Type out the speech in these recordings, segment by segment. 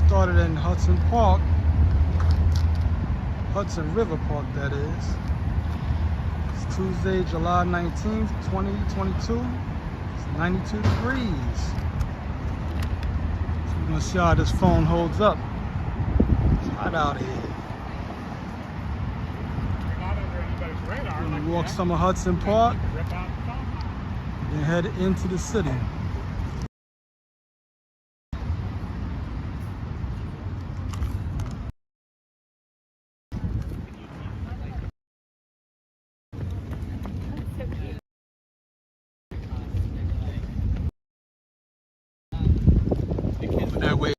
started in Hudson Park, Hudson River Park that is. It's Tuesday, July 19th, 2022. It's 92 degrees. So we're gonna see how this phone holds up. It's hot out here. We're gonna walk some of Hudson Park and head into the city. That way.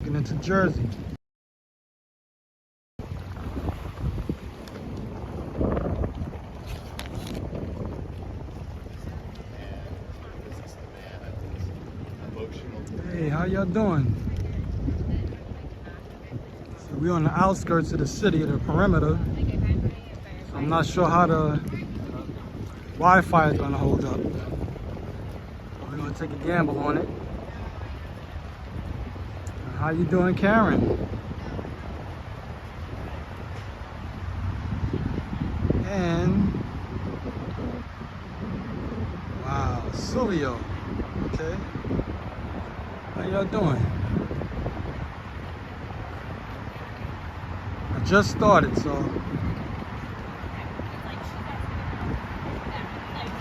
Getting into Jersey. Hey, how y'all doing? So we're on the outskirts of the city, the perimeter. So I'm not sure how the Wi-Fi is gonna hold up. We're gonna take a gamble on it. How you doing, Karen? And wow, Silvio. Okay. How y'all doing? I just started, so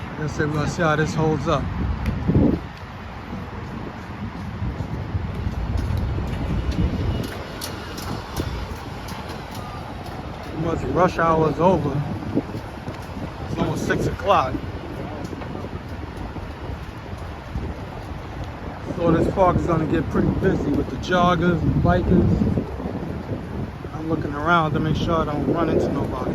like I said, we're gonna see how this holds up. Once rush hour is over, it's almost 6 o'clock. So this park is gonna get pretty busy with the joggers and bikers. I'm looking around to make sure I don't run into nobody.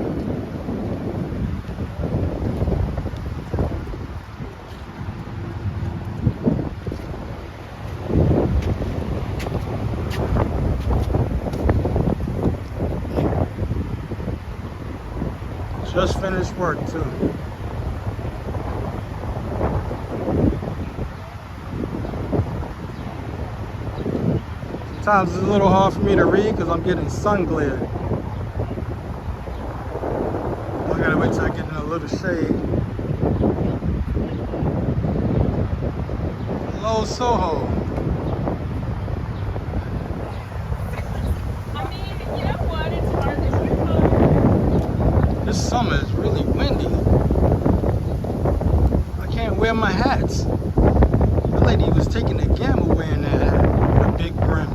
Just finished work too. Sometimes it's a little hard for me to read because I'm getting sun glare. I gotta wait till I get in a little shade. Hello, Soho. This summer is really windy. I can't wear my hats. The lady was taking a gamble wearing that hat, a big brim.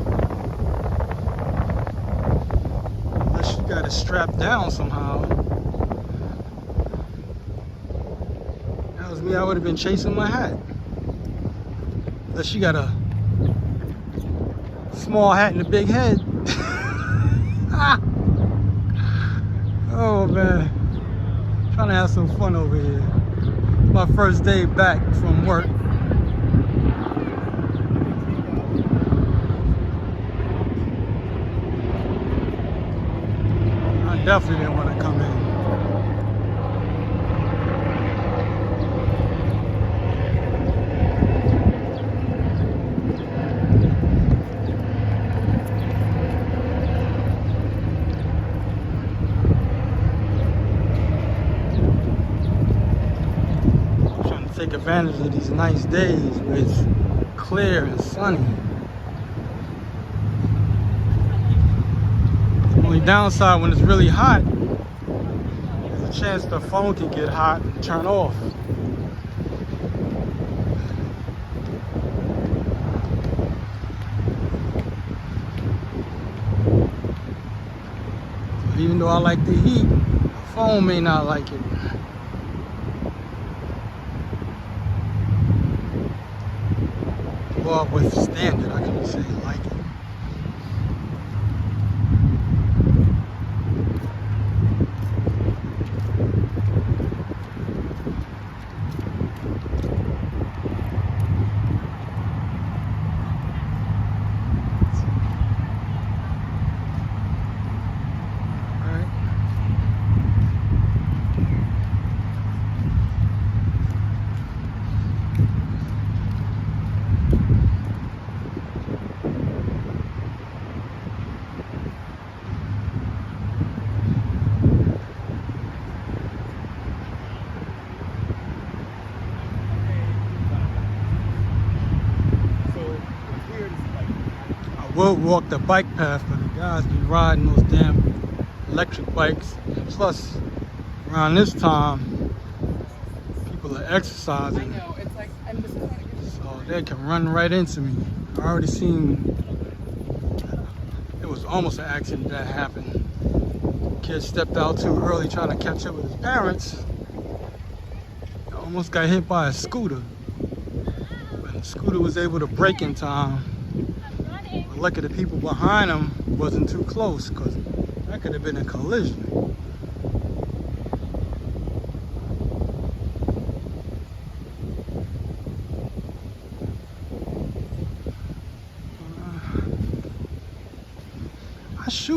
Unless you got it strapped down somehow. That was me, I would have been chasing my hat. Unless you got a small hat and a big head. Oh man, trying to have some fun over here. My first day back from work. I definitely didn't want to come in. Take advantage of these nice days where it's clear and sunny. The only downside when it's really hot, there's a chance the phone can get hot and turn off. So even though I like the heat, the phone may not like it. Well, withstand it, I can say like it. would walk the bike path, but the guys be riding those damn electric bikes. Plus, around this time, people are exercising. I know, it's like, I'm just trying to get So they can run right into me. I already seen, it was almost an accident that happened. Kid stepped out too early trying to catch up with his parents. Almost got hit by a scooter. But the scooter was able to brake in time. But lucky the people behind him wasn't too close, because that could have been a collision.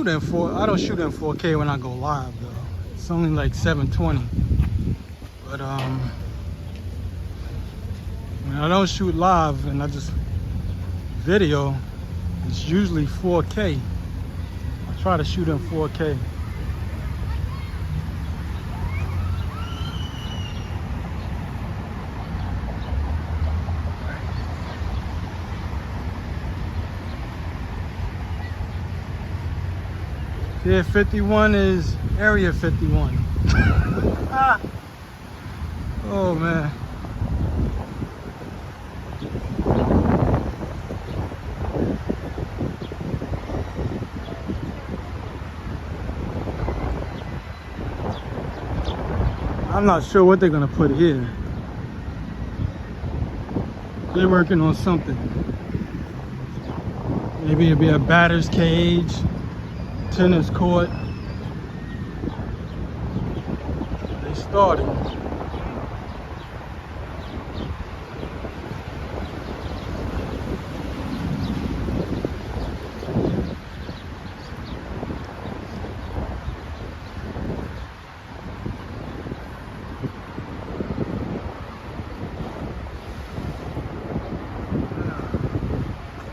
I don't shoot in 4K when I go live though. It's only like 720. But when I don't shoot live and I just video, it's usually 4K. I try to shoot in 4K. Yeah, 51 is Area 51. Oh man. I'm not sure what they're gonna put here. They're working on something. Maybe it'll be a batter's cage. Tennis court. They started.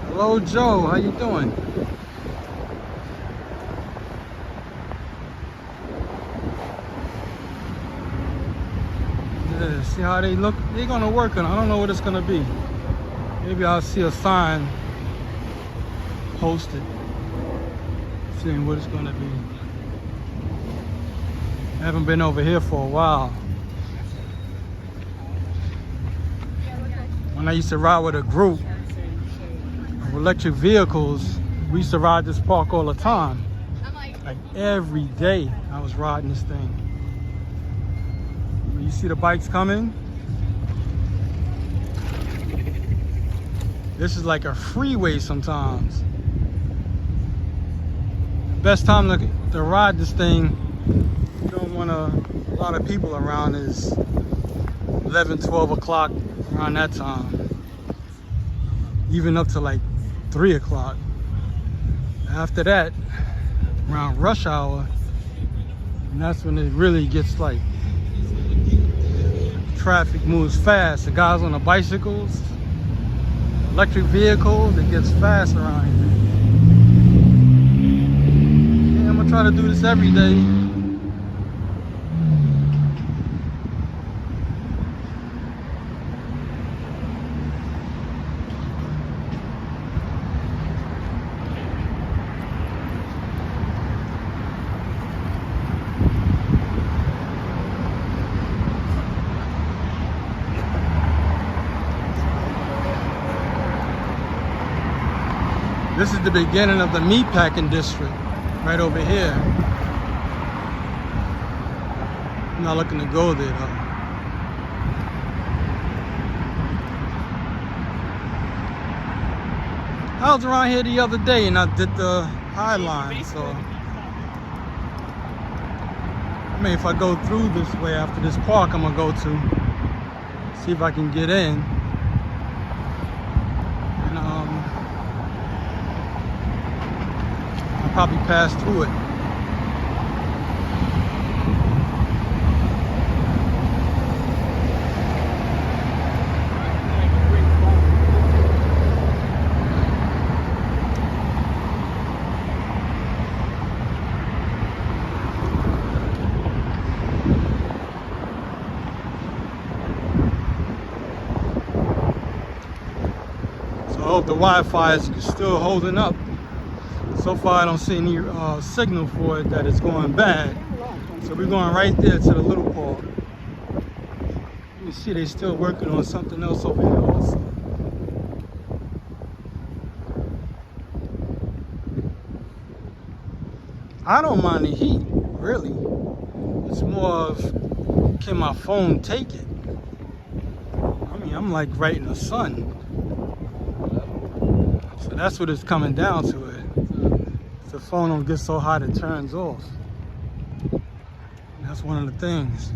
Hello Joe, how you doing? See how they look? They're gonna work on it. I don't know what it's gonna be. Maybe I'll see a sign posted saying what it's gonna be. I haven't been over here for a while. When I used to ride with a group of electric vehicles, we used to ride this park all the time. Like every day I was riding this thing. You see the bikes coming? This is like a freeway sometimes. Best time to ride this thing, you don't want a lot of people around, is 11, 12 o'clock, around that time. Even up to like 3 o'clock. After that, around rush hour, and that's when it really gets like, traffic moves fast. The guys on the bicycles, electric vehicles, it gets fast around here. Yeah, I'm gonna try to do this every day. This is the beginning of the Meatpacking District, right over here. I'm not looking to go there though. I was around here the other day and I did the High Line, so I mean, if I go through this way after this park I'm gonna go to, see if I can get in. Probably pass through it. So I hope the Wi-Fi is still holding up. So far, I don't see any signal for it that it's going bad. So we're going right there to the little park. You see they're still working on something else over here also. I don't mind the heat, really. It's more of, can my phone take it? I mean, I'm like right in the sun. So that's what it's coming down to it. If the phone don't get so hot it turns off. That's one of the things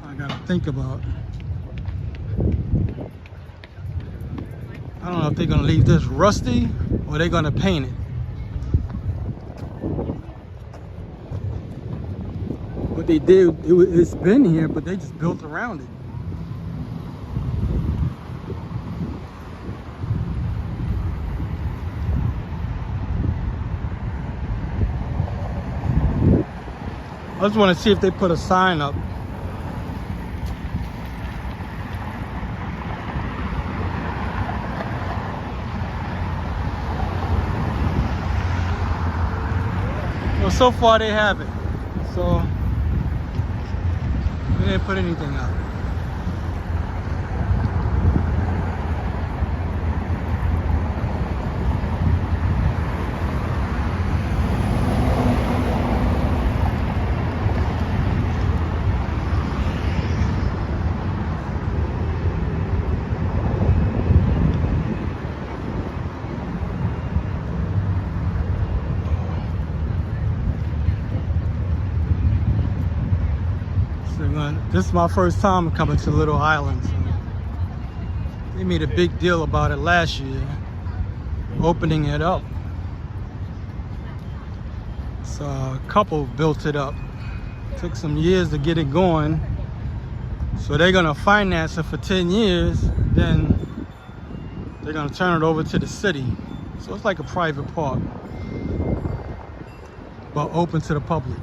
I gotta think about. I don't know if they're gonna leave this rusty or they're gonna paint it. What they did, it's been here, but they just built around it. I just want to see if they put a sign up. Well, so far they haven't. So they didn't put anything up. This is my first time coming to Little Island. So they made a big deal about it last year, opening it up. So a couple built it up. Took some years to get it going. So they're gonna finance it for 10 years, then they're gonna turn it over to the city. So it's like a private park, but open to the public.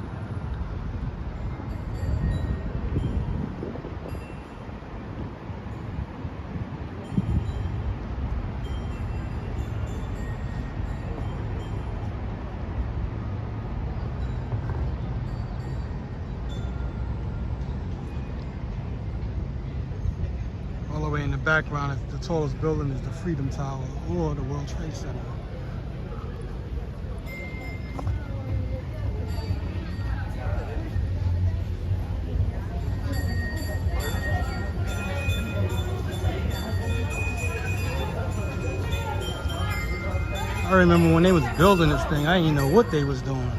All the way in the background, the tallest building is the Freedom Tower or the World Trade Center. I remember when they was building this thing, I didn't know what they was doing.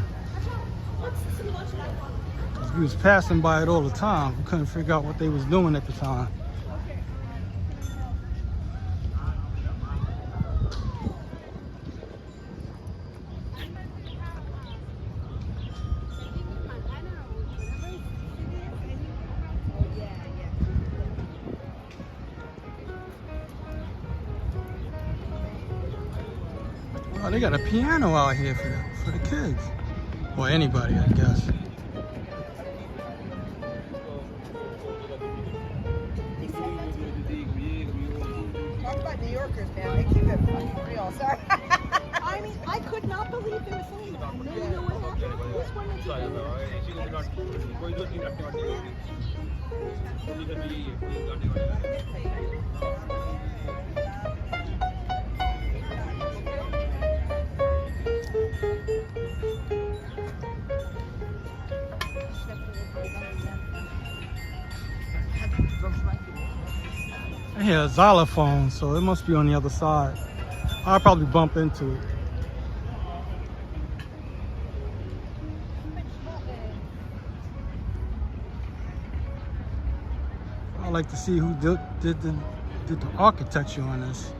We was passing by it all the time. We couldn't figure out what they was doing at the time. Oh, they got a piano out here for the kids. Or anybody, I guess. Talk about New Yorkers, man. They keep it fucking real. Sorry. I mean, I could not believe they were saying that. And then you know what happened? This one is I hear a xylophone, so it must be on the other side. I'll probably bump into it. I'd like to see who did the architecture on this.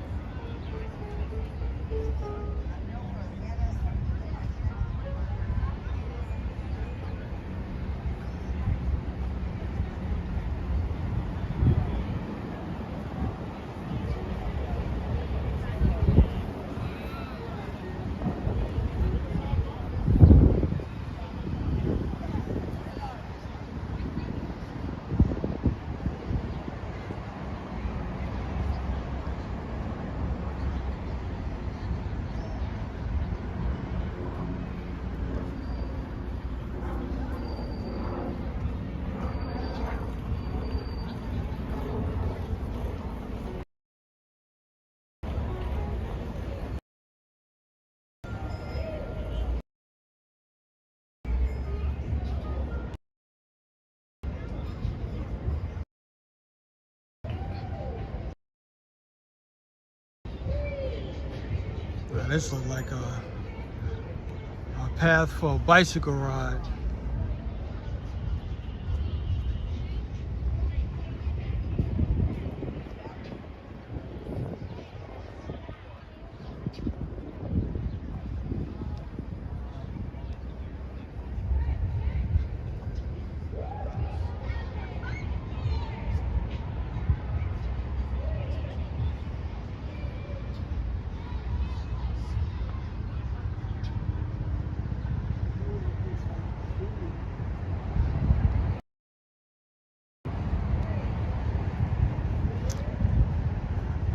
Now this looks like a path for a bicycle ride.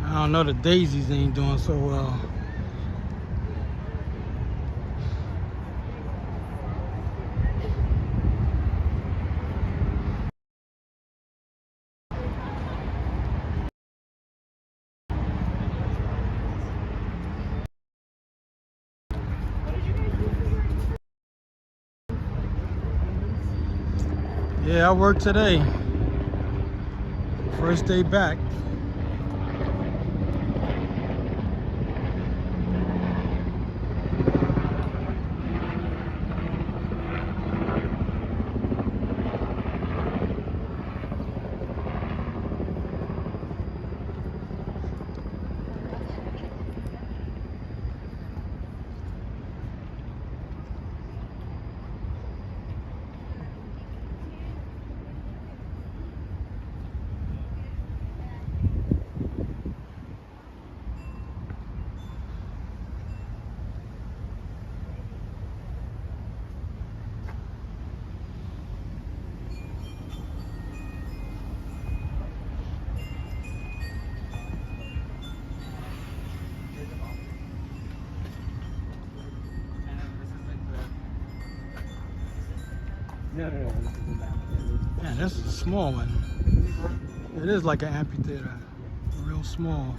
I don't know, the daisies ain't doing so well. Yeah, I worked today. First day back. Man, this is a small one. It is like an amphitheater, real small.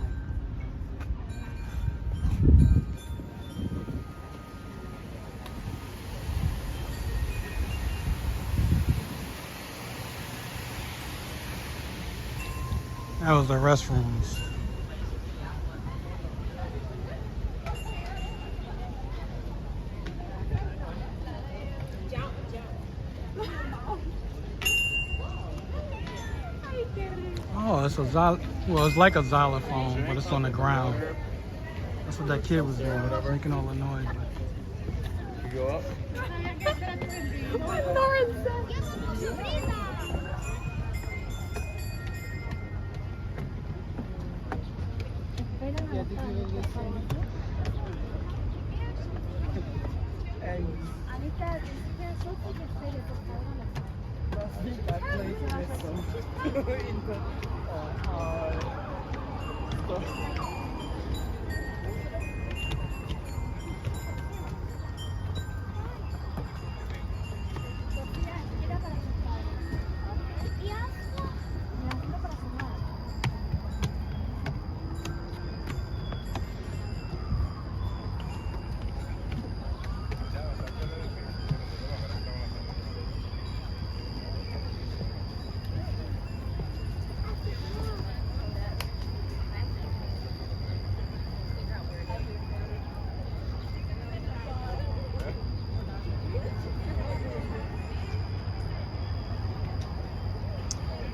That was the restrooms. Oh, it's a well, it's like a xylophone, but it's on the ground. That's what that kid was doing, making all the noise. You go up?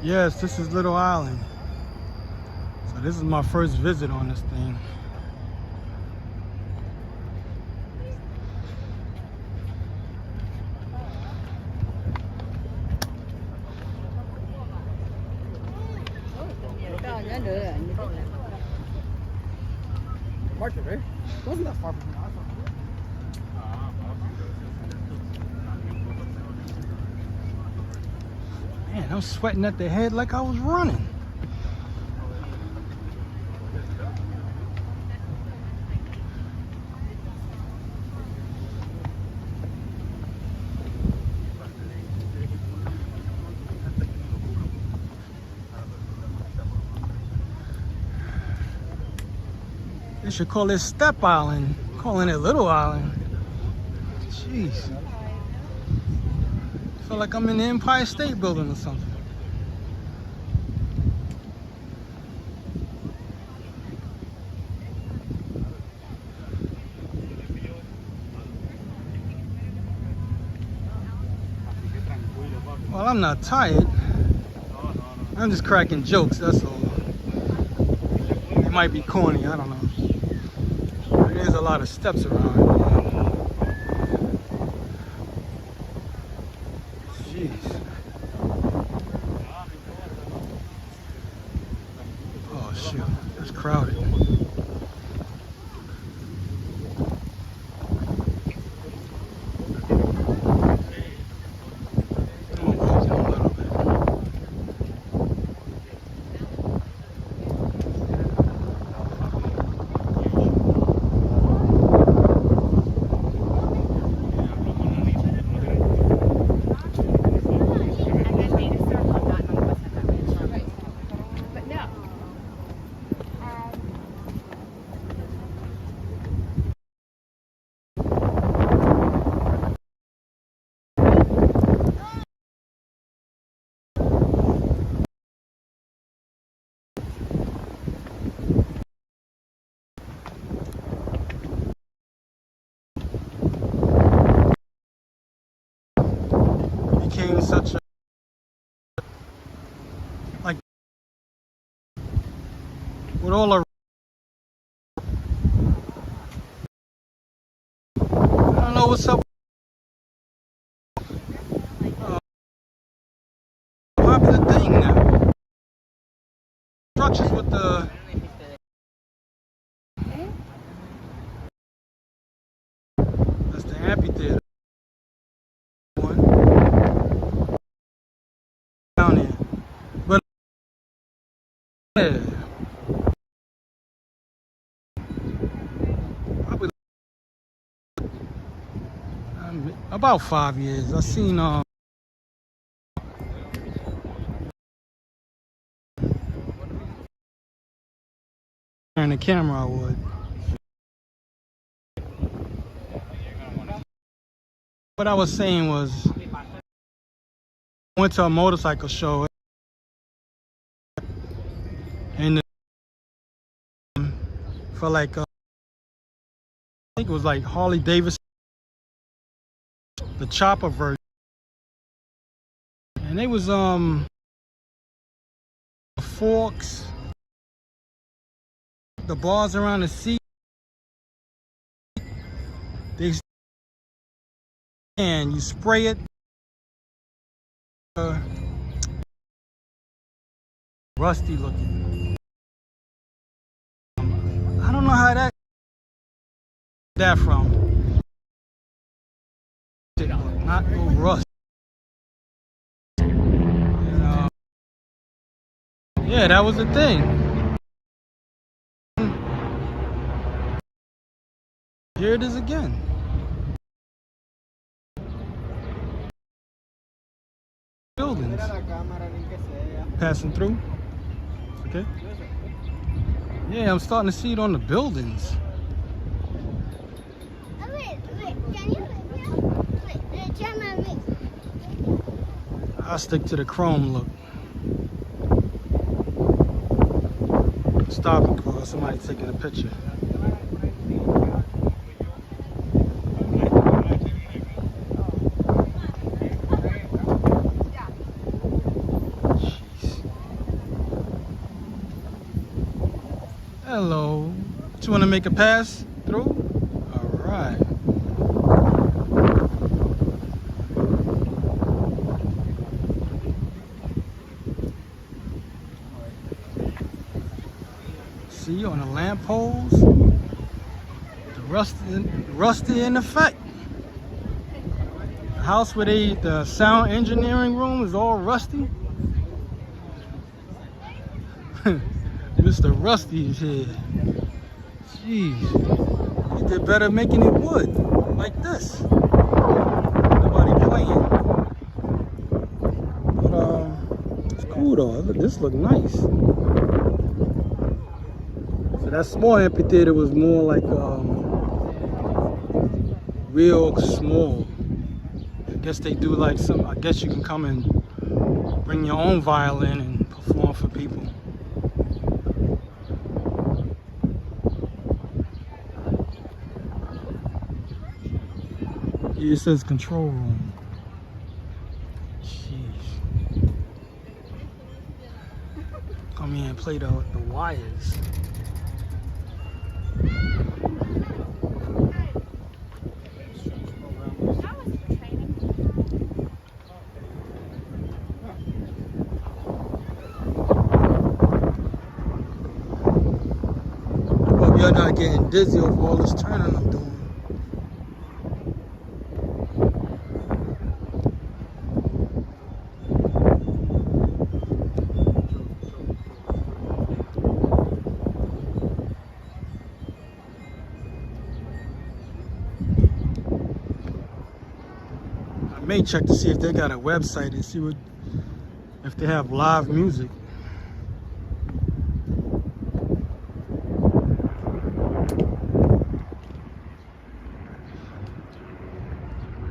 Yes, this is Little Island. So this is my first visit on this thing. Market, right? Wasn't that far from here. Man, I'm sweating at the head like I was running. They should call it Step Island, calling it Little Island. Jeez. I feel like I'm in the Empire State Building or something. Well, I'm not tired. I'm just cracking jokes, that's all. It might be corny, I don't know. There's a lot of steps around here. Jeez. Oh shoot, it's crowded. Became such a like with all the I don't know what's up. Popular thing now. Structures with the that's the amphitheater one down there. But yeah, probably about 5 years. I seen turn the camera I would. What I was saying was I went to a motorcycle show and for like I think it was like Harley Davidson, the chopper version, and they was forks, the bars around the seat, they and you spray it rusty looking. I don't know how that from. Not no rust. And, yeah, that was the thing. Here it is again. Buildings. Passing through. Okay. Yeah, I'm starting to see it on the buildings. I'll stick to the chrome look. Stop because somebody taking a picture. Hello. You want to make a pass through? All right. See on the lamp poles, the rusty in effect. The house where the sound engineering room is all rusty. Mr. Rusty is here. Jeez. He did better making it wood, like this. Nobody playing. But it's cool though. This look nice. So that small amphitheater was more like real small. I guess they do like some, I guess you can come and bring your own violin and perform for people. It says control room. Jeez. and play the wires. Hope you're not getting dizzy over all this turning I'm doing. I may check to see if they got a website and see if they have live music.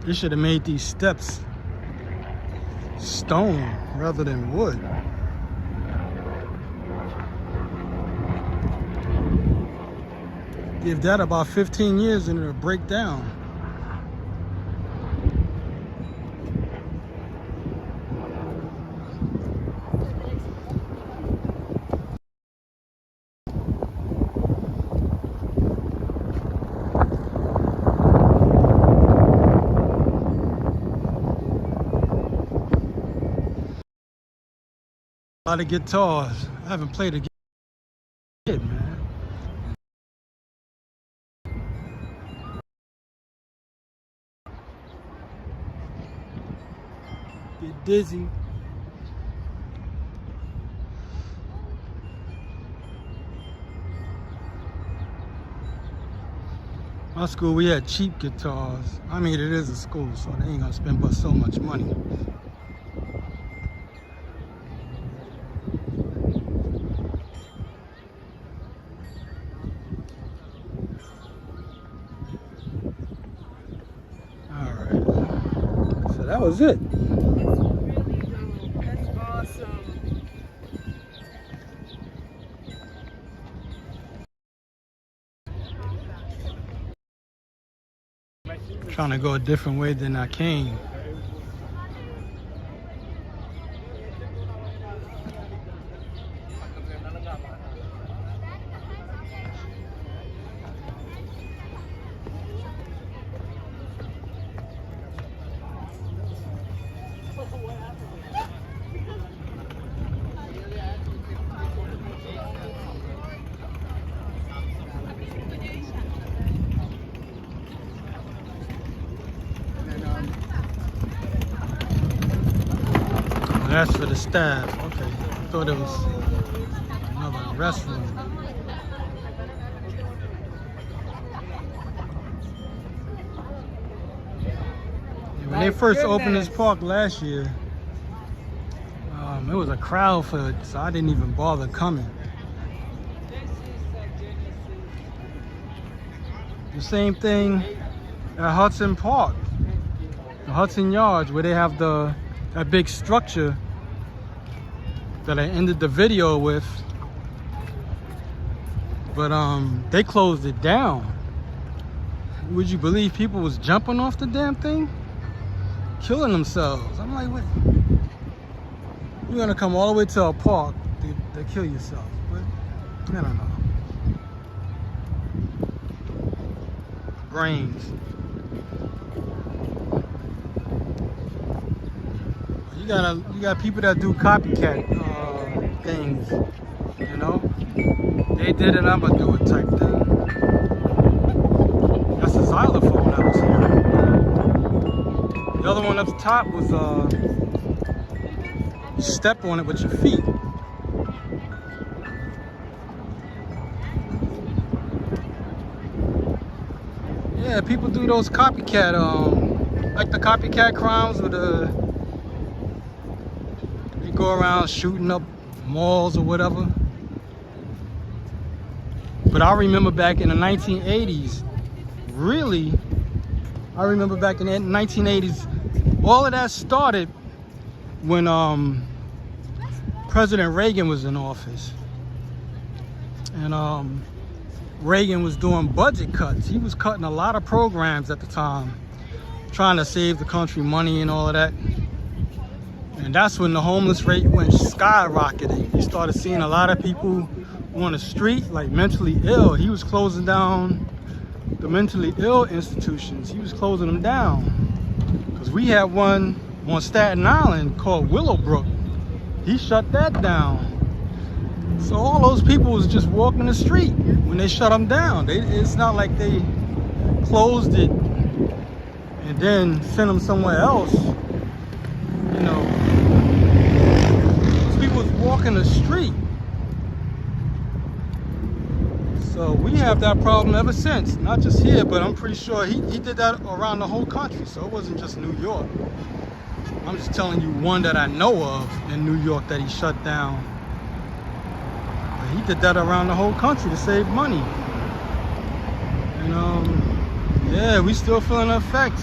They should have made these steps stone rather than wood. Give that about 15 years and it'll break down. A lot of guitars. I haven't played a guitar, man. Get dizzy. My school, we had cheap guitars. I mean, it is a school, so they ain't gonna spend but so much money. That was it. That's awesome. Trying to go a different way than I came. That's for the staff. Okay, I thought it was another restroom. When they first opened this park last year, it was a crowd for it, so I didn't even bother coming. The same thing at Hudson Park, the Hudson Yards, where they have that big structure that I ended the video with, but they closed it down. Would you believe people was jumping off the damn thing, killing themselves? I'm like, what? You're gonna come all the way to a park to kill yourself? But I don't know. Brains. You got people that do copycat things, you know. They did it, I'm gonna do it type thing. That's a xylophone I was hearing. The other one up the top was you step on it with your feet. Yeah, people do those copycat, like the copycat crimes with they go around shooting up malls or whatever. But I remember back in the 1980s, really, I remember back in the 1980s, all of that started when President Reagan was in office. And Reagan was doing budget cuts. He was cutting a lot of programs at the time, trying to save the country money and all of that. And that's when the homeless rate went skyrocketing. You started seeing a lot of people on the street, like mentally ill. He was closing down the mentally ill institutions. He was closing them down. Because we had one on Staten Island called Willowbrook. He shut that down. So all those people was just walking the street when they shut them down. It's not like they closed it and then sent them somewhere else. You know, those people was walking the street. So we have that problem ever since. Not just here, but I'm pretty sure he did that around the whole country. So it wasn't just New York. I'm just telling you one that I know of in New York that he shut down. But he did that around the whole country to save money. And yeah, we still feeling the effects.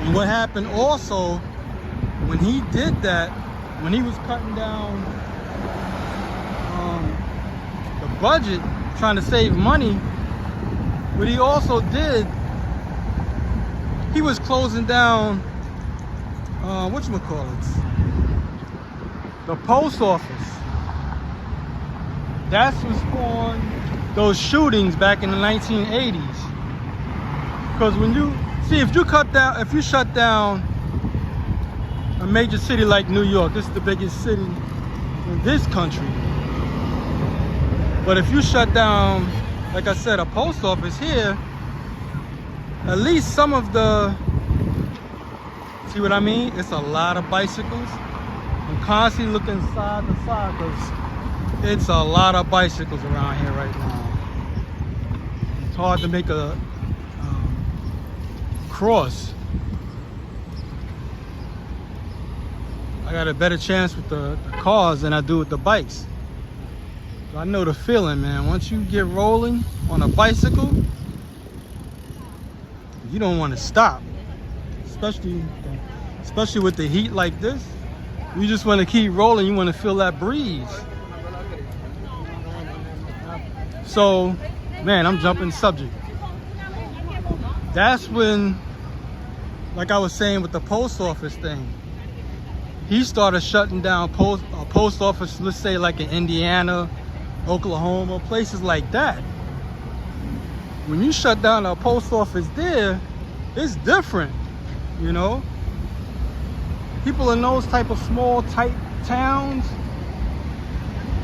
And what happened also, when he did that, when he was cutting down the budget, trying to save money, what he also did, he was closing down, whatchamacallits, the post office. That's what spawned those shootings back in the 1980s. Because when you see, if you shut down a major city like New York, this is the biggest city in this country. But if you shut down, like I said, a post office here, at least some of the, see what I mean? It's a lot of bicycles. I'm constantly looking side to side because it's a lot of bicycles around here right now. It's hard to make a cross. I got a better chance with the cars than I do with the bikes. So I know the feeling, man. Once you get rolling on a bicycle, you don't want to stop. Especially with the heat like this. You just want to keep rolling. You want to feel that breeze. So, man, I'm jumping subject. That's when, like I was saying with the post office thing, he started shutting down a post office, let's say like in Indiana, Oklahoma, places like that. When you shut down a post office there, it's different, you know? People in those type of small, tight towns,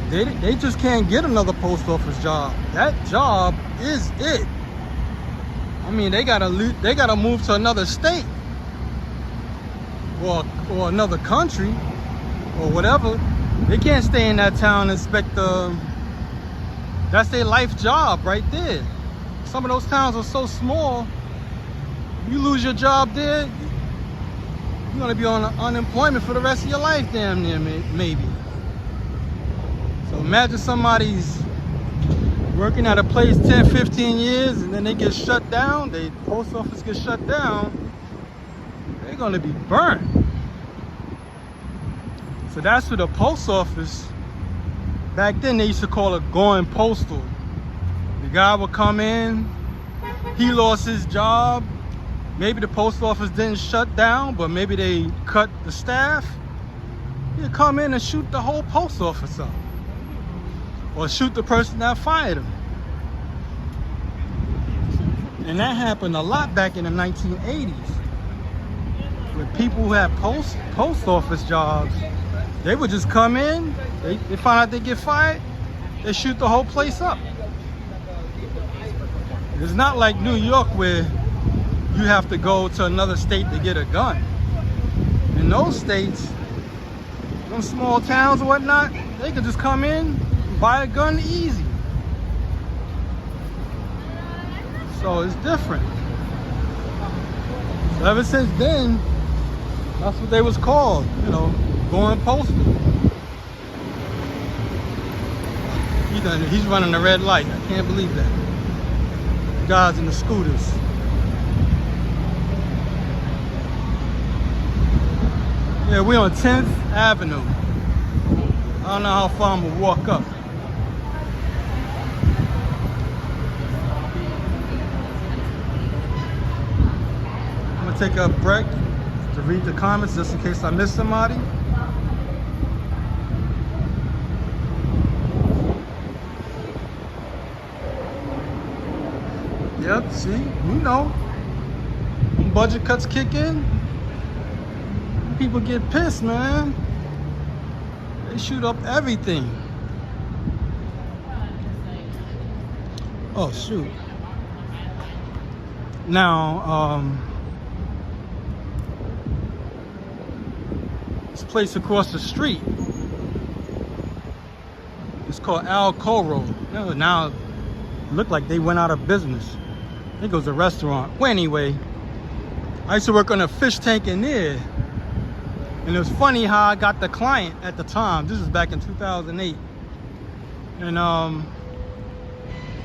they just can't get another post office job. That job is it. I mean, they gotta move to another state or another country or whatever. They can't stay in that town and expect that's their life job right there. Some of those towns are so small, you lose your job there, you're gonna be on unemployment for the rest of your life, damn near, maybe. So imagine somebody's working at a place 10, 15 years and then they get shut down, the post office gets shut down, they're gonna be burnt. So that's what the post office, back then they used to call it going postal. The guy would come in, he lost his job, maybe the post office didn't shut down, but maybe they cut the staff. He'd come in and shoot the whole post office up. Or shoot the person that fired him. And that happened a lot back in the 1980s. With people who had post office jobs, they would just come in, they find out they get fired, they shoot the whole place up. It's not like New York where you have to go to another state to get a gun. In those states, those small towns and whatnot, they could just come in, buy a gun easy. So it's different. So ever since then, that's what they was called, you know, going postal. He's running a red light. I can't believe that. The guys in the scooters. Yeah, we're on 10th Avenue. I don't know how far I'm gonna walk up. take a break to read the comments just in case I miss somebody. Yep, see, you know, when budget cuts kick in, people get pissed, man. They shoot up everything. Oh, shoot. Now, this place across the street, it's called Al Coro. Now it looked like they went out of business. I think it was a restaurant. Well, anyway, I used to work on a fish tank in there. And it was funny how I got the client at the time. This was back in 2008. And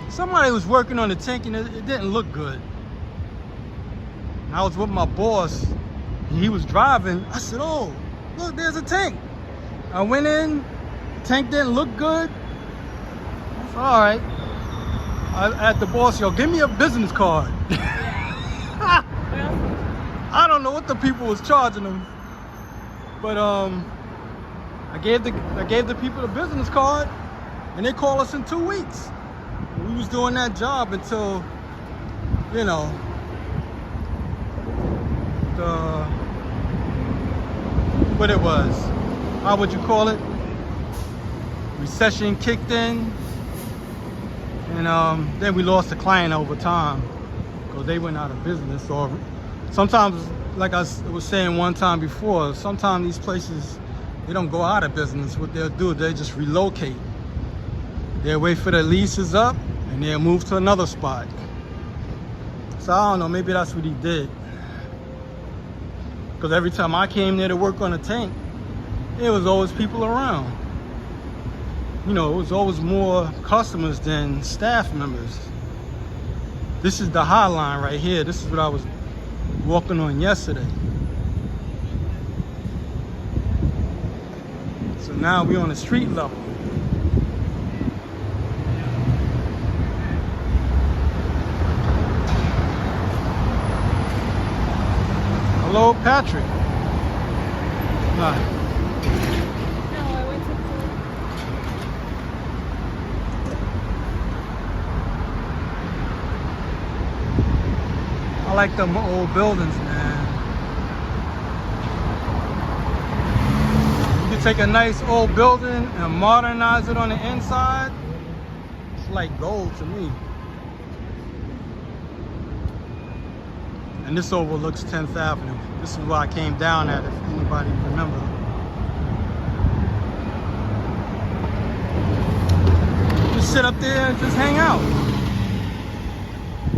somebody was working on the tank and it didn't look good. And I was with my boss and he was driving. I said, oh, look, there's a tank. I went in, tank didn't look good. I said, all right. I asked the boss, yo, give me a business card. I don't know what the people was charging them. But I gave the people the business card and they called us in 2 weeks. We was doing that job until, you know, what it was, how would you call it? Recession kicked in. And then we lost the client over time because they went out of business. Or sometimes, like I was saying one time before, sometimes these places, they don't go out of business. What they'll do, they just relocate. They'll wait for the leases up and they'll move to another spot. So I don't know, maybe that's what he did. Because every time I came there to work on a tank, there was always people around. You know, it was always more customers than staff members. This is the High Line right here. This is what I was walking on yesterday. So now we're on the street level. Hello, Patrick. Hi. I like them old buildings, man. You can take a nice old building and modernize it on the inside. It's like gold to me. And this overlooks 10th Avenue. This is where I came down at, if anybody remember. Just sit up there and just hang out.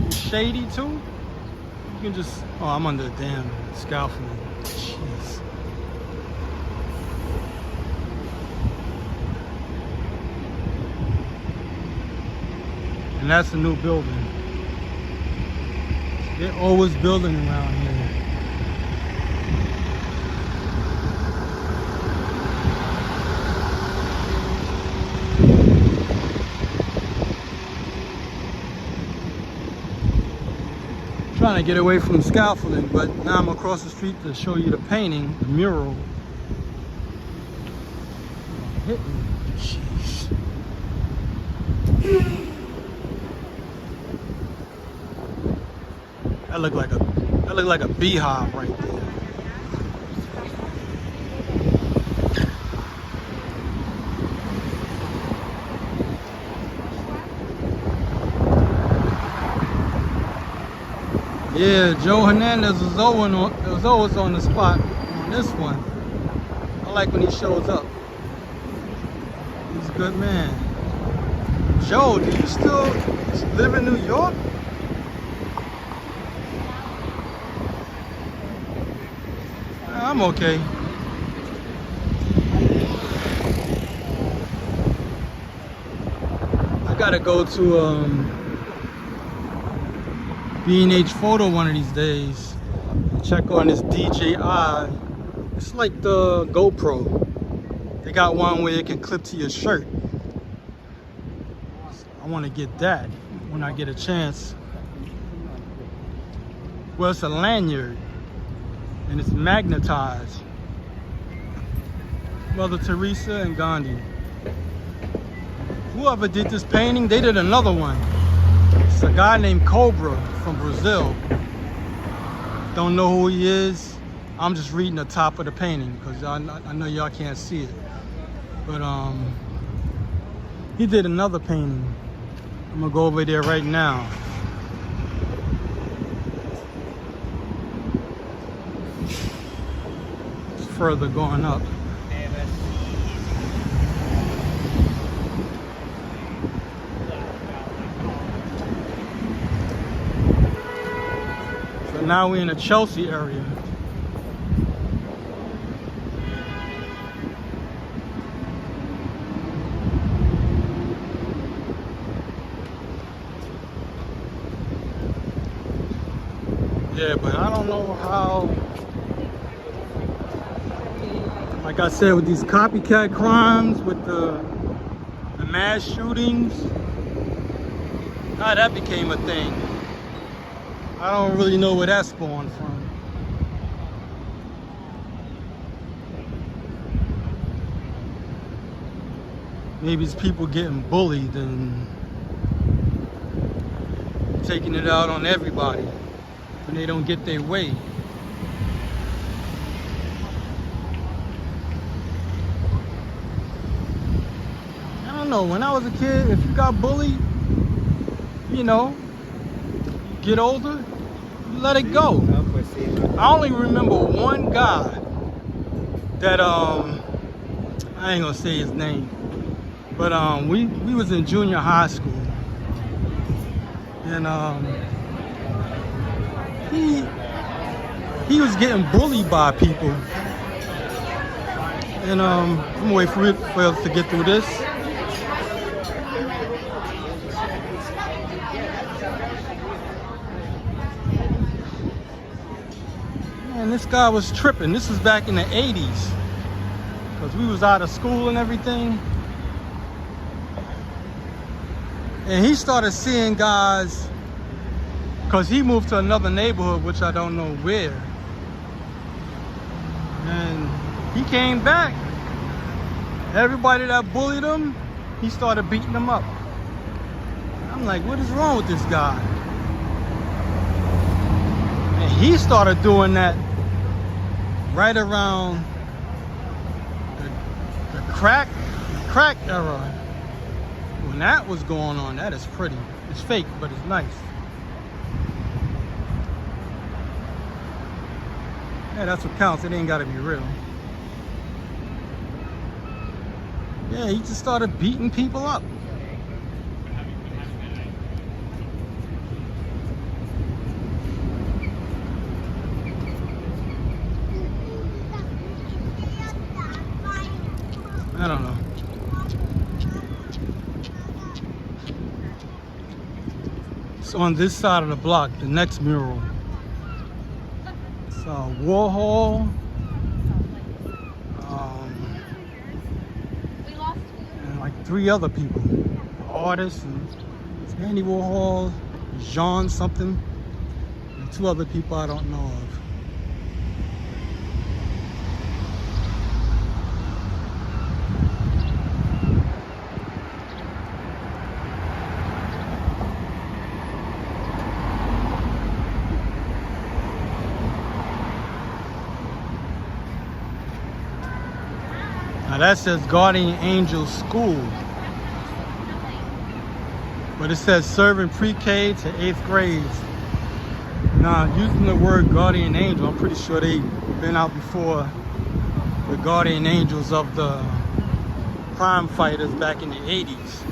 It's shady too. You can just, oh, I'm under the damn scaffolding. Jeez. And that's a new building. They're always building around here. Trying to get away from scaffolding, but now I'm across the street to show you the painting, the mural. Hit me. Jeez. That looked like a beehive right there. Yeah, Joe Hernandez was always on the spot on this one. I like when he shows up. He's a good man. Joe, do you still live in New York? I'm okay. I gotta go to B&H Photo one of these days. Check on this DJI. It's like the GoPro. They got one where it can clip to your shirt. I want to get that when I get a chance. Well, it's a lanyard. and it's magnetized. Mother Teresa and Gandhi. Whoever did this painting, they did another one. It's a guy named Cobra from Brazil. Don't know who he is. I'm just reading the top of the painting because I know y'all can't see it. But he did another painting. I'm gonna go over there right now. It's further going up. So now we're in the Chelsea area. Yeah, but I don't know how, like I said, with these copycat crimes, with the mass shootings, how that became a thing. I don't really know where that spawned from. Maybe it's people getting bullied and taking it out on everybody when they don't get their way. I don't know, when I was a kid, if you got bullied, you know, get older, you let it go. I only remember one guy that, I ain't gonna say his name, but we was in junior high school. And he was getting bullied by people. And I'm gonna wait for us to get through this. And this guy was tripping. This was back in the 80s. Because we was out of school and everything. And he started seeing guys, because he moved to another neighborhood, which I don't know where. And he came back. Everybody that bullied him, he started beating them up. I'm like, what is wrong with this guy? And he started doing that right around the crack era. When that was going on, that is pretty. It's fake, but it's nice. Yeah, that's what counts. It ain't gotta be real. Yeah, he just started beating people up. I don't know. So on this side of the block, the next mural, it's Warhol, and like 3 other people, artists, and it's Andy Warhol, Jean something, and 2 other people I don't know of. Now that says Guardian Angel School, but it says serving pre-K to 8th grades. Now, using the word Guardian Angel, I'm pretty sure they've been out before the Guardian Angels of the crime fighters back in the 80s.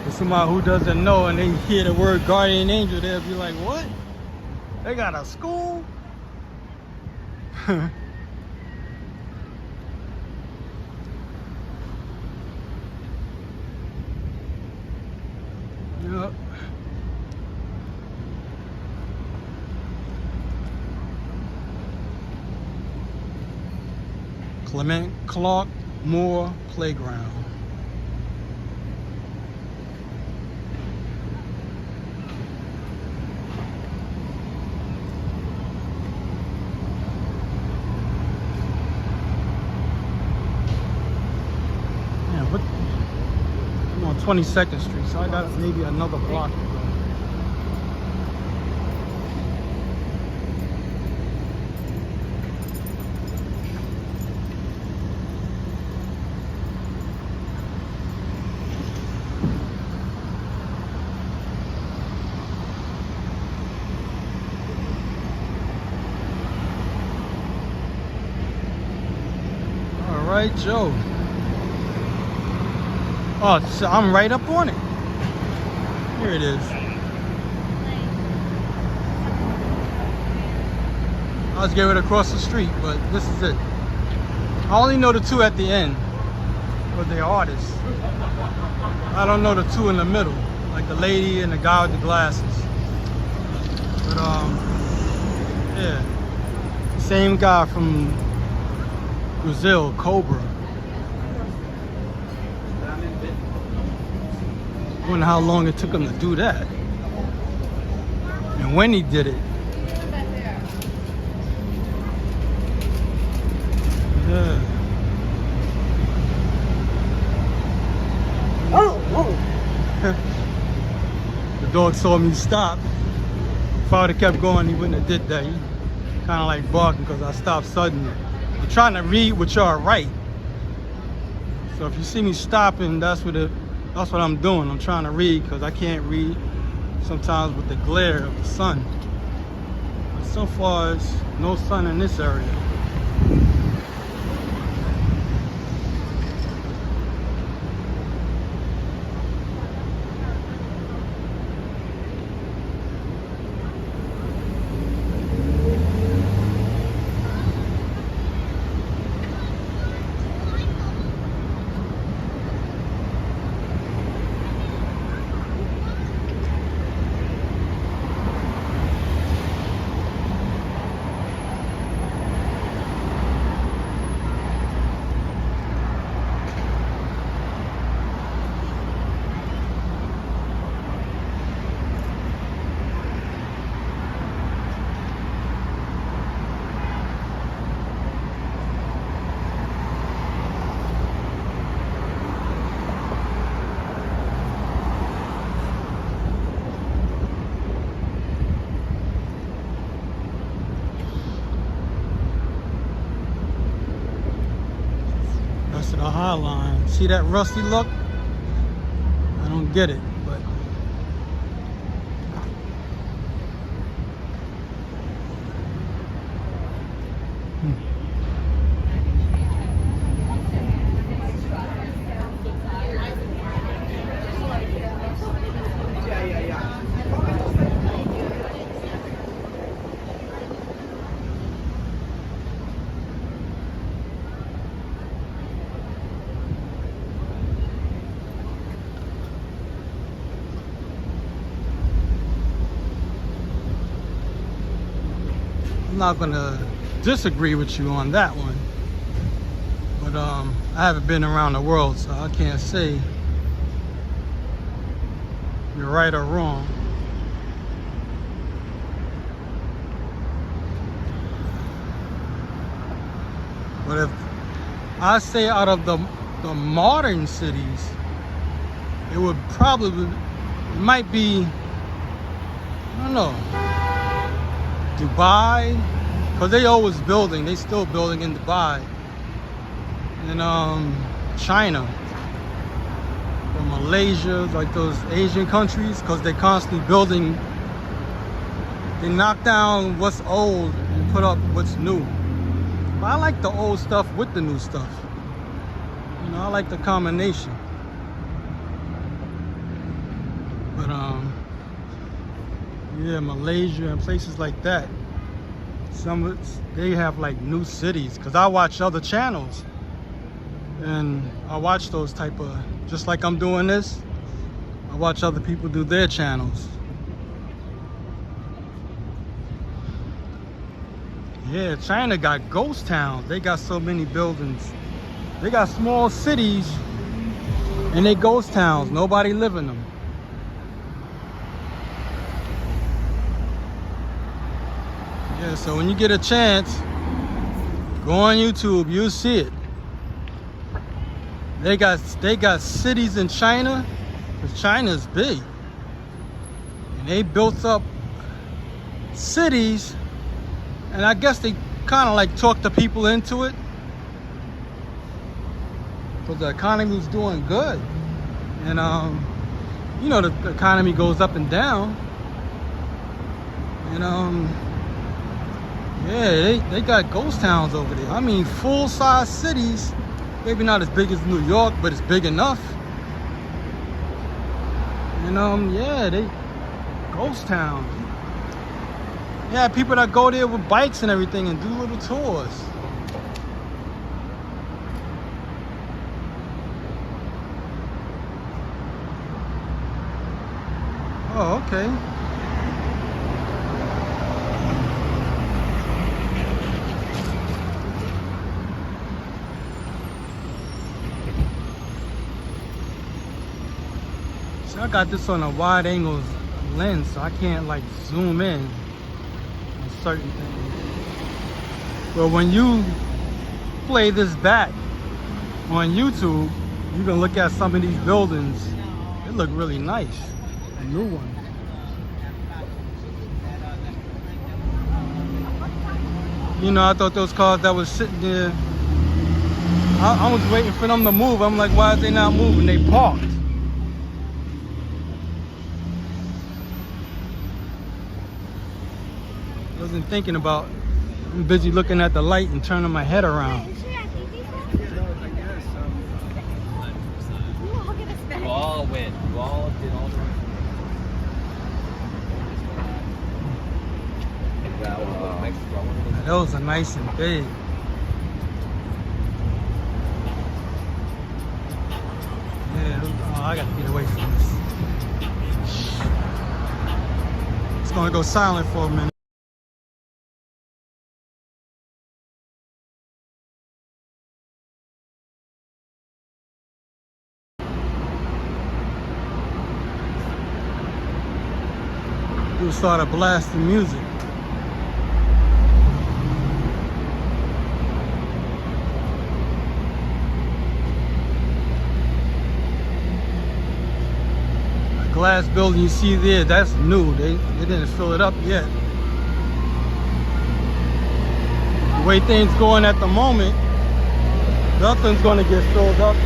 For somebody who doesn't know and they hear the word Guardian Angel, they'll be like, what? They got a school? Yep. Clement Clark Moore Playground. But I'm on 22nd Street, so I got maybe another block to go. All right, Joe. Oh, so I'm right up on it. Here it is. I was getting it across the street, but this is it. I only know the two at the end, but they're artists. I don't know the two in the middle, like the lady and the guy with the glasses. But yeah, same guy from Brazil, Cobra. I wonder how long it took him to do that, and when he did it. Yeah. The dog saw me stop. If I would have kept going, he wouldn't have did that. He kind of like barking because I stopped suddenly. I'm trying to read what y'all write. So if you see me stopping, that's what I'm doing. I'm trying to read because I can't read sometimes with the glare of the sun. But so far, it's no sun in this area. To the High Line. See that rusty look? I don't get it, but I'm not gonna disagree with you on that one, but I haven't been around the world, so I can't say you're right or wrong. But if I say out of the modern cities, it would probably, it might be, I don't know, Dubai, because they always building, they still building in Dubai, and China, or Malaysia, like those Asian countries, because they're constantly building. They knock down what's old and put up what's new. But I like the old stuff with the new stuff. You know, I like the combination. But yeah, Malaysia and places like that. They have like new cities, because I watch other channels and I watch those type of, just like I'm doing this, I watch other people do their channels. Yeah, China got ghost towns. They got so many buildings. They got small cities and they ghost towns. Nobody live in them. Yeah, so when you get a chance, go on YouTube, you'll see it. They got cities in China, because China's big. And they built up cities, and I guess they kind of like talked the people into it. Because the economy was doing good. And you know, the economy goes up and down. And yeah, they got ghost towns over there. I mean, full-size cities. Maybe not as big as New York, but it's big enough. And yeah, they ghost towns. Yeah, people that go there with bikes and everything and do little tours. Oh, okay. I got this on a wide angle lens, so I can't like zoom in on certain things. But when you play this back on YouTube, you can look at some of these buildings. They look really nice. A new one. You know, I thought those cars that was sitting there, I was waiting for them to move. I'm like, why are they not moving? They parked. Wasn't thinking about, I'm busy looking at the light and turning my head around. You all win. You all did all the Those are nice and big. Yeah, oh, I gotta get away from this. It's gonna go silent for a minute. People started blasting music. The glass building you see there, that's new. They didn't fill it up yet. The way things going at the moment, nothing's gonna get filled up.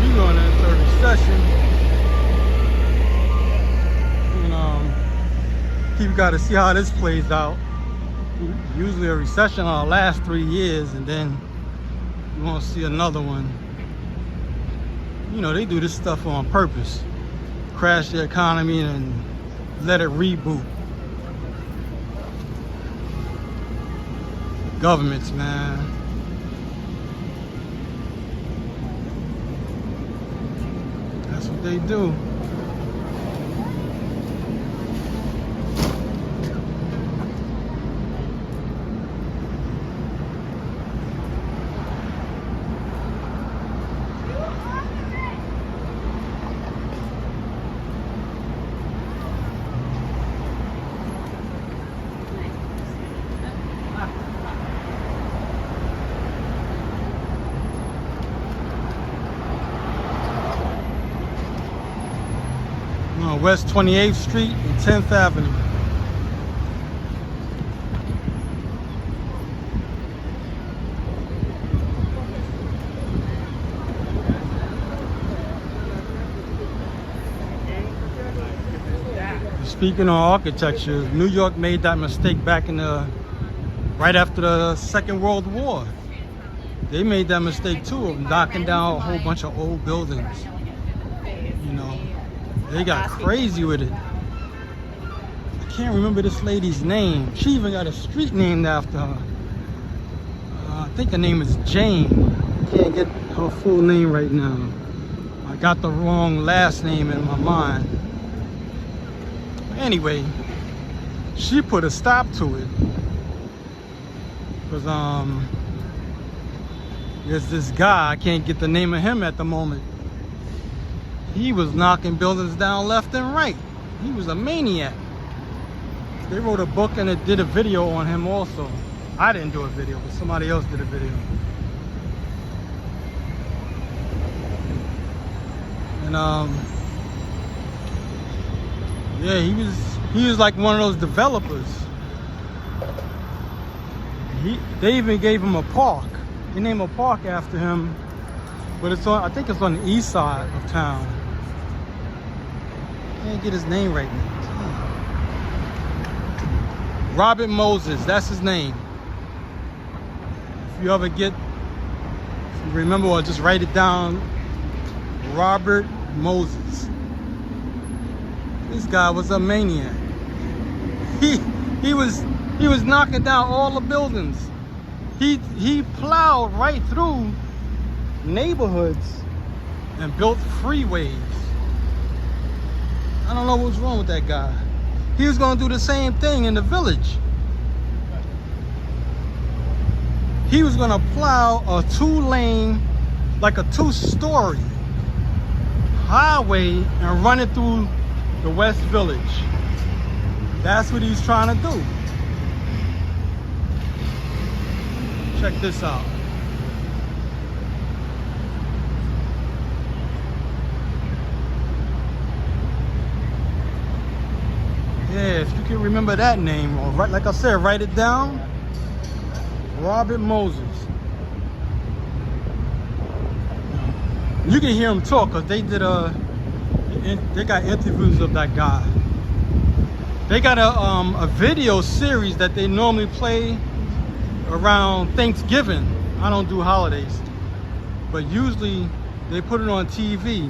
We're going into a recession. People got to see how this plays out. Usually a recession will last 3 years, and then you won't see another one. You know, they do this stuff on purpose. Crash the economy and let it reboot. Governments, man. That's what they do. West 28th Street and 10th Avenue. Speaking of architecture, New York made that mistake back in right after the Second World War. They made that mistake too of knocking down a whole bunch of old buildings. You know, they got crazy with it. I can't remember this lady's name. She even got a street named after her. I think her name is Jane. Can't get her full name right now. I got the wrong last name in my mind. Anyway, she put a stop to it. Because there's this guy, I can't get the name of him at the moment. He was knocking buildings down left and right. He was a maniac. They wrote a book and it did a video on him also. I didn't do a video, but somebody else did a video. And yeah, he was like one of those developers. They even gave him a park. They named a park after him, but it's on, I think it's on the east side of town. I can't get his name right now. Robert Moses, that's his name. If you ever get, if you remember, or just write it down, Robert Moses. This guy was a maniac. He was knocking down all the buildings. He plowed right through neighborhoods and built freeways. I don't know what's wrong with that guy. He was gonna do the same thing in the village. He was gonna plow a 2-lane, like a 2-story highway and run it through the West Village. That's what he's trying to do. Check this out. Yeah, if you can remember that name, or right, like I said, write it down. Robert Moses. You can hear him talk because they did they got interviews of that guy. They got a video series that they normally play around Thanksgiving. I don't do holidays, but usually they put it on TV,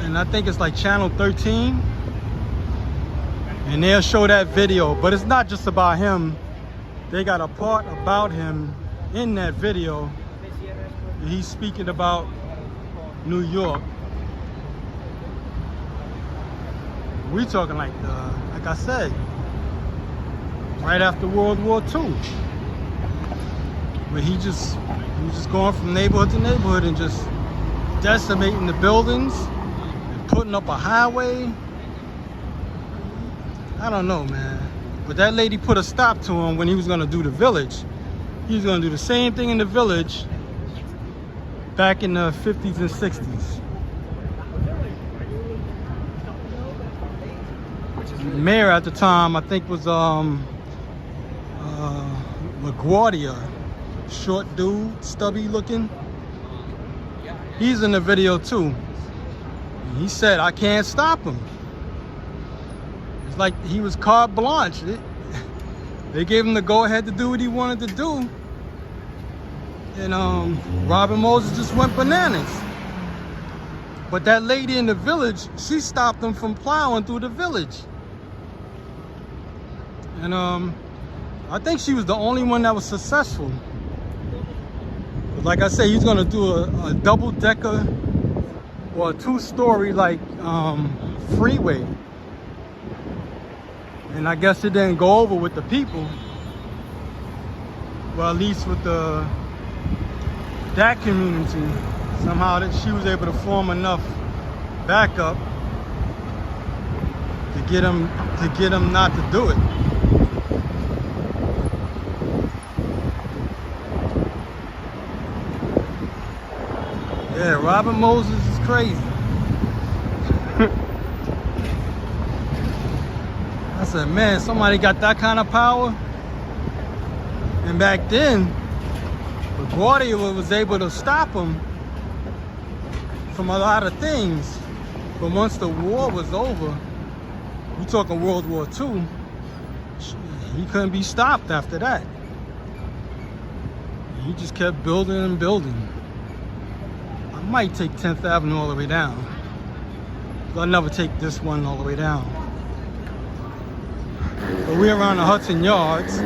and I think it's like channel 13, and they'll show that video. But it's not just about him. They got a part about him in that video. He's speaking about New York. We talking like I said, right after World War II. But he was just going from neighborhood to neighborhood and just decimating the buildings and putting up a highway. I don't know, man. But that lady put a stop to him when he was gonna do the village. He was gonna do the same thing in the village back in the 50s and 60s. The mayor at the time, I think, was LaGuardia, short dude, stubby looking. He's in the video too. He said, I can't stop him. It's like he was carte blanche. They gave him the go-ahead to do what he wanted to do. And Robert Moses just went bananas. But that lady in the village, she stopped him from plowing through the village. And I think she was the only one that was successful. But like I say, he's gonna do a double-decker or a 2-story like freeway. And I guess it didn't go over with the people. Well, at least with that community. Somehow that she was able to form enough backup to get him not to do it. Yeah, Robert Moses is crazy. I said, man, somebody got that kind of power. And back then, LaGuardia was able to stop him from a lot of things. But once the war was over, we talking World War II, he couldn't be stopped after that. He just kept building and building. I might take 10th Avenue all the way down. I'll never take this one all the way down. But we're around the Hudson Yards.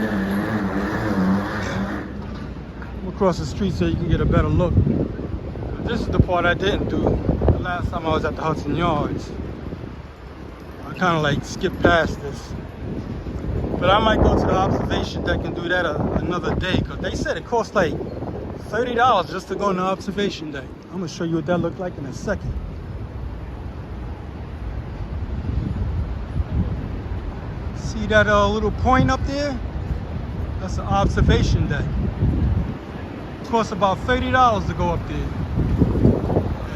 I'm across the street so you can get a better look. But this is the part I didn't do the last time I was at the Hudson Yards. I kind of like skipped past this. But I might go to the observation deck and do that another day, because they said it costs like $30 just to go on the observation deck. I'm gonna show you what that looked like in a second. See that little point up there? That's an observation deck. It costs about $30 to go up there.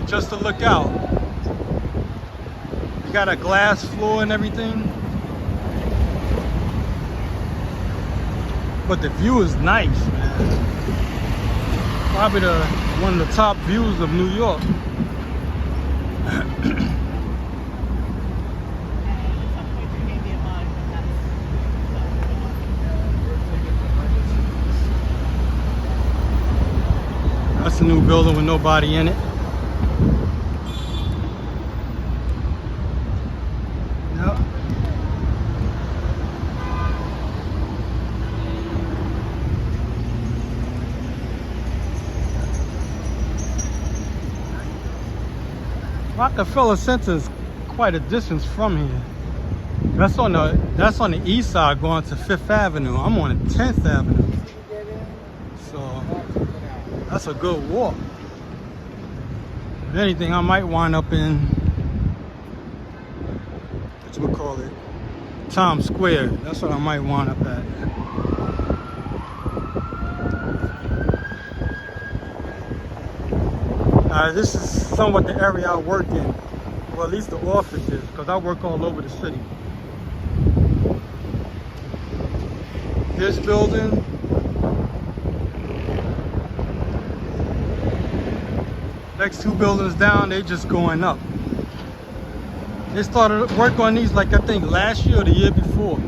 just to look out. You got a glass floor and everything. But the view is nice, man. Probably one of the top views of New York. That's a new building with nobody in it. Yep. Rockefeller Center is quite a distance from here. That's on the east side going to 5th Avenue. I'm on 10th Avenue. So that's a good walk. If anything, I might wind up in, what you would call it, Times Square. That's what I might wind up at. This is somewhat the area I work in, or at least the office is, because I work all over the city. This building, next 2 buildings down, they just going up. They started work on these like I think last year or the year before.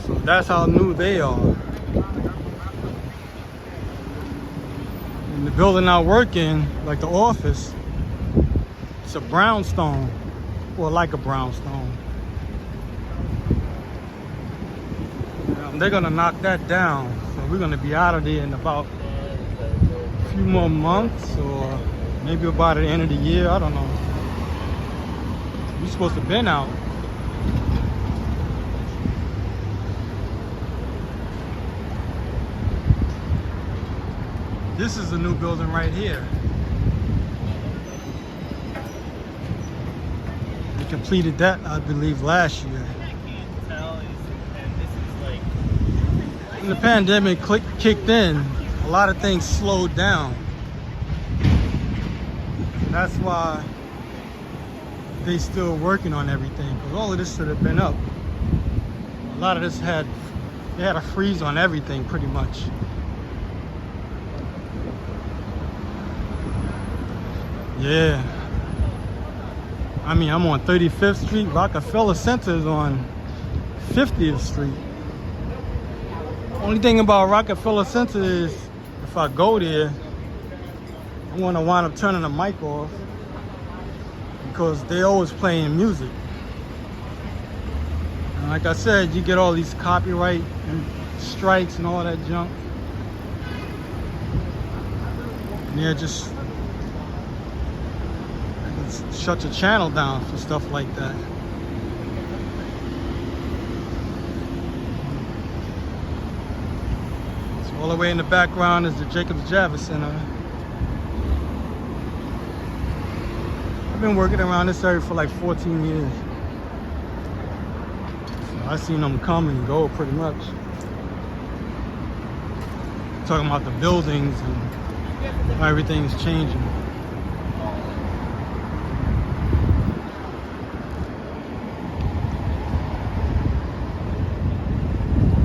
So that's how new they are. And the building I work in, like the office, it's a brownstone, or like a brownstone. They're gonna knock that down. So we're gonna be out of there in about a few more months, or maybe about the end of the year. I don't know. We're supposed to have been out. This is a new building right here. They completed that, I believe, last year. When the pandemic kicked in, a lot of things slowed down. That's why they still working on everything, because all of this should have been up. A lot of this they had a freeze on everything pretty much. Yeah. I mean, I'm on 35th Street. Rockefeller Center is on 50th Street. Only thing about Rockefeller Center is if I go there, I want to wind up turning the mic off because they always playing music. And like I said, you get all these copyright and strikes and all that junk. And yeah, just shut your channel down for stuff like that. All the way in the background is the Jacobs-Javits Center. I've been working around this area for like 14 years. So I've seen them come and go pretty much. Talking about the buildings and how everything's changing.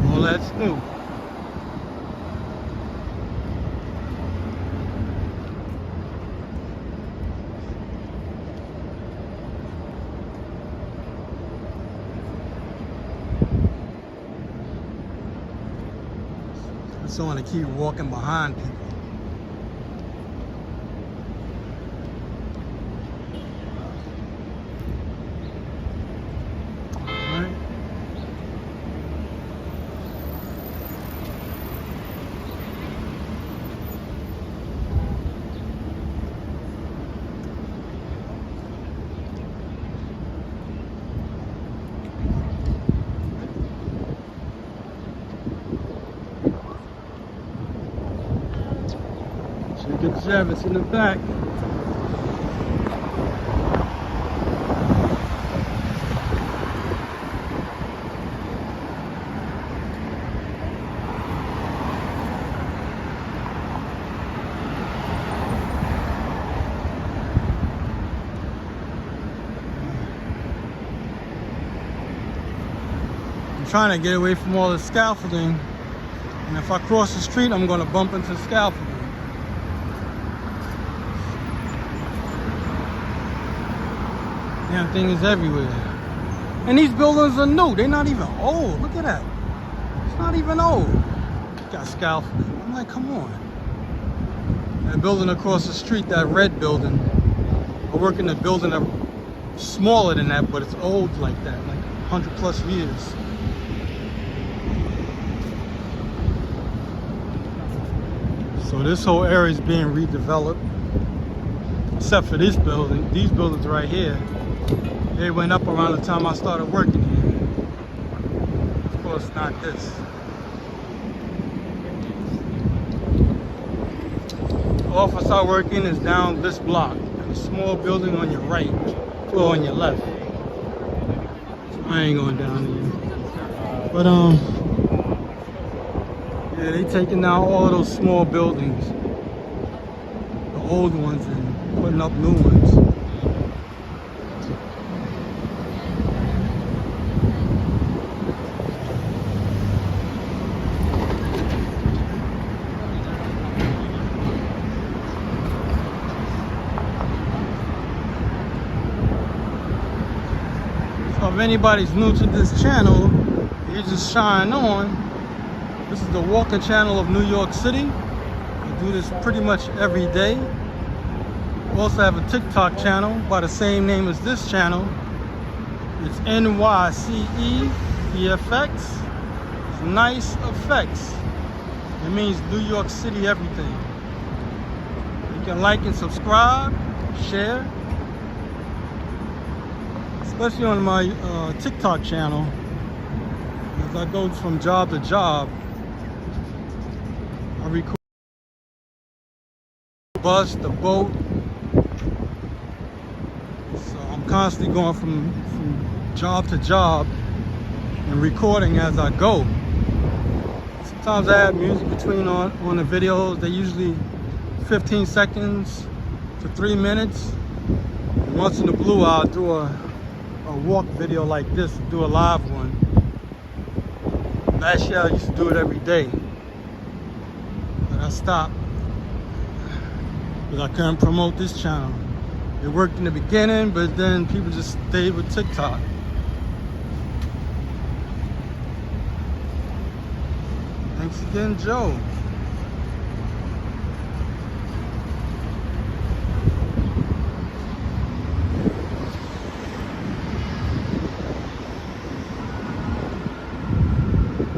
All that's new. So I want to keep walking behind people. All right. Jacobs-Javits in the back. trying to get away from all the scaffolding. And if I cross the street, I'm going to bump into scaffolding. Damn thing is everywhere. And these buildings are new. They're not even old. Look at that. It's not even old. Got scaffolding. I'm like, come on. That building across the street, that red building. I work in a building that smaller than that, but it's old like that, like 100 plus years. So this whole area is being redeveloped, except for this building. These buildings right here, they went up around the time I started working here. Of course, not this. The office I work in is down this block. A small building on your right, or on your left. So I ain't going down there. But yeah, they taking down all of those small buildings, the old ones, and putting up new ones. So if anybody's new to this channel, you just shine on. This is the walking channel of New York City. I do this pretty much every day. I also have a TikTok channel by the same name as this channel. It's NYCE EFX. It's nice effects. It means New York City everything. You can like and subscribe, share. Especially on my TikTok channel. As I go from job to job, I record the bus, the boat. So I'm constantly going from job to job and recording as I go. Sometimes I add music between on the videos. They're usually 15 seconds to 3 minutes. And once in a blue, I'll do a walk video like this, do a live one. Last year I used to do it every day. I stopped because I couldn't promote this channel. It worked in the beginning, but then people just stayed with TikTok. Thanks again, Joe.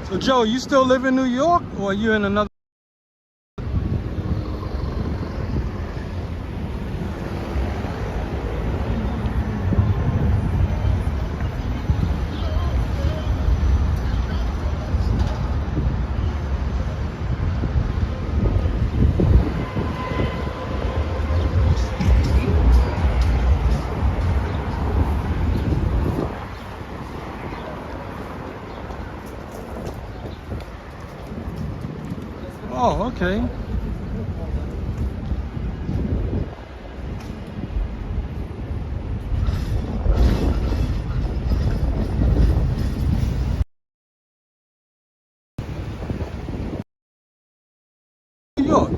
So Joe, you still live in New York, or are you in another? Oh, okay. New York.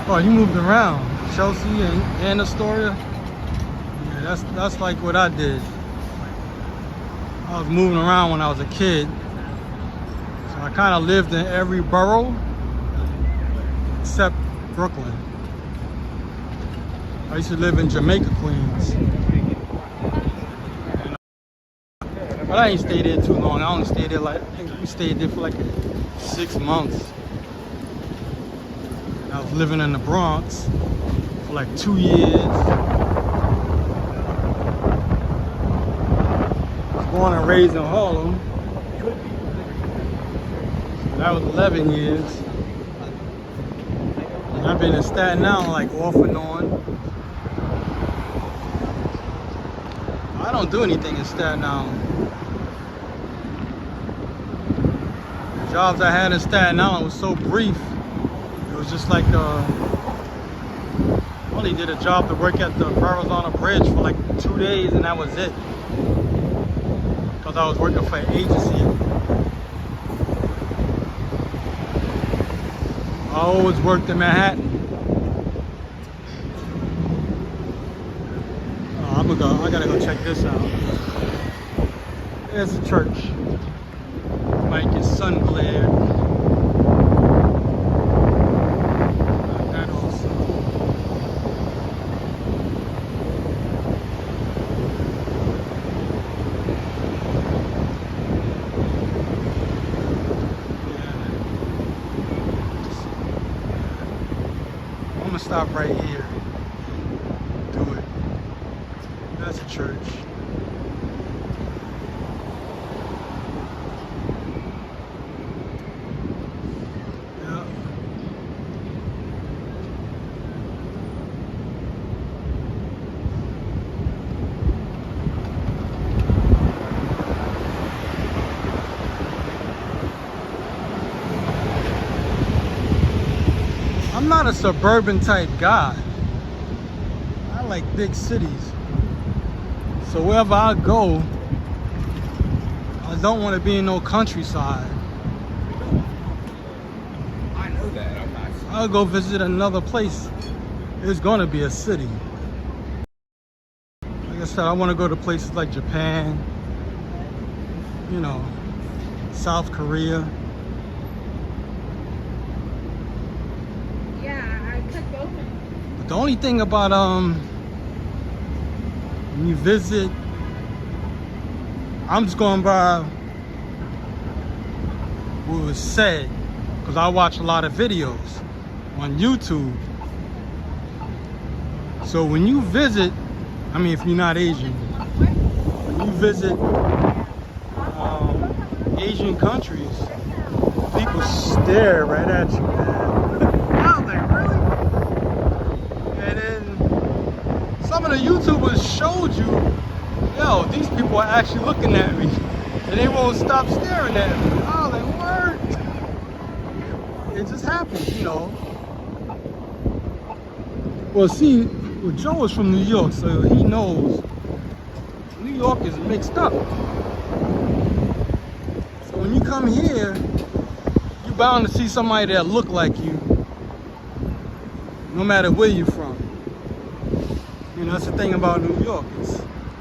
Oh, you moved around. Chelsea and Astoria. Yeah, that's like what I did. I was moving around when I was a kid. So I kind of lived in every borough except Brooklyn. I used to live in Jamaica, Queens. But I ain't stayed there too long. I only stayed there I think we stayed there for like 6 months. I was living in the Bronx for like 2 years. I was born and raised in Harlem. That was 11 years. And I've been in Staten Island like off and on. I don't do anything in Staten Island. The jobs I had in Staten Island was so brief. It was just like I only did a job to work at the Verrazano Bridge for like 2 days, and that was it. Because I was working for an agency. I always worked in Manhattan. I gotta go check this out. There's a church. Might get sun glare. That also. I'm gonna stop right here. Do it. That's a church. Yeah. I'm not a suburban type guy. I like big cities. So wherever I go, I don't want to be in no countryside. I know that. I'm not. I'll go visit another place. It's going to be a city. Like I said, I want to go to places like Japan, you know, South Korea. But the only thing about when you visit, I'm just going by what was said, because I watch a lot of videos on YouTube. So when you visit, I mean, if you're not Asian, when you visit Asian countries, people stare right at you, man. I was like, really? And then some of the YouTubers showed you, yo, these people are actually looking at me, and they won't stop staring at me. I was like, word? It just happens, you know. Well, see, Joe is from New York, so he knows New York is mixed up. So when you come here, you're bound to see somebody that look like you, no matter where you're from. You know, that's the thing about New York,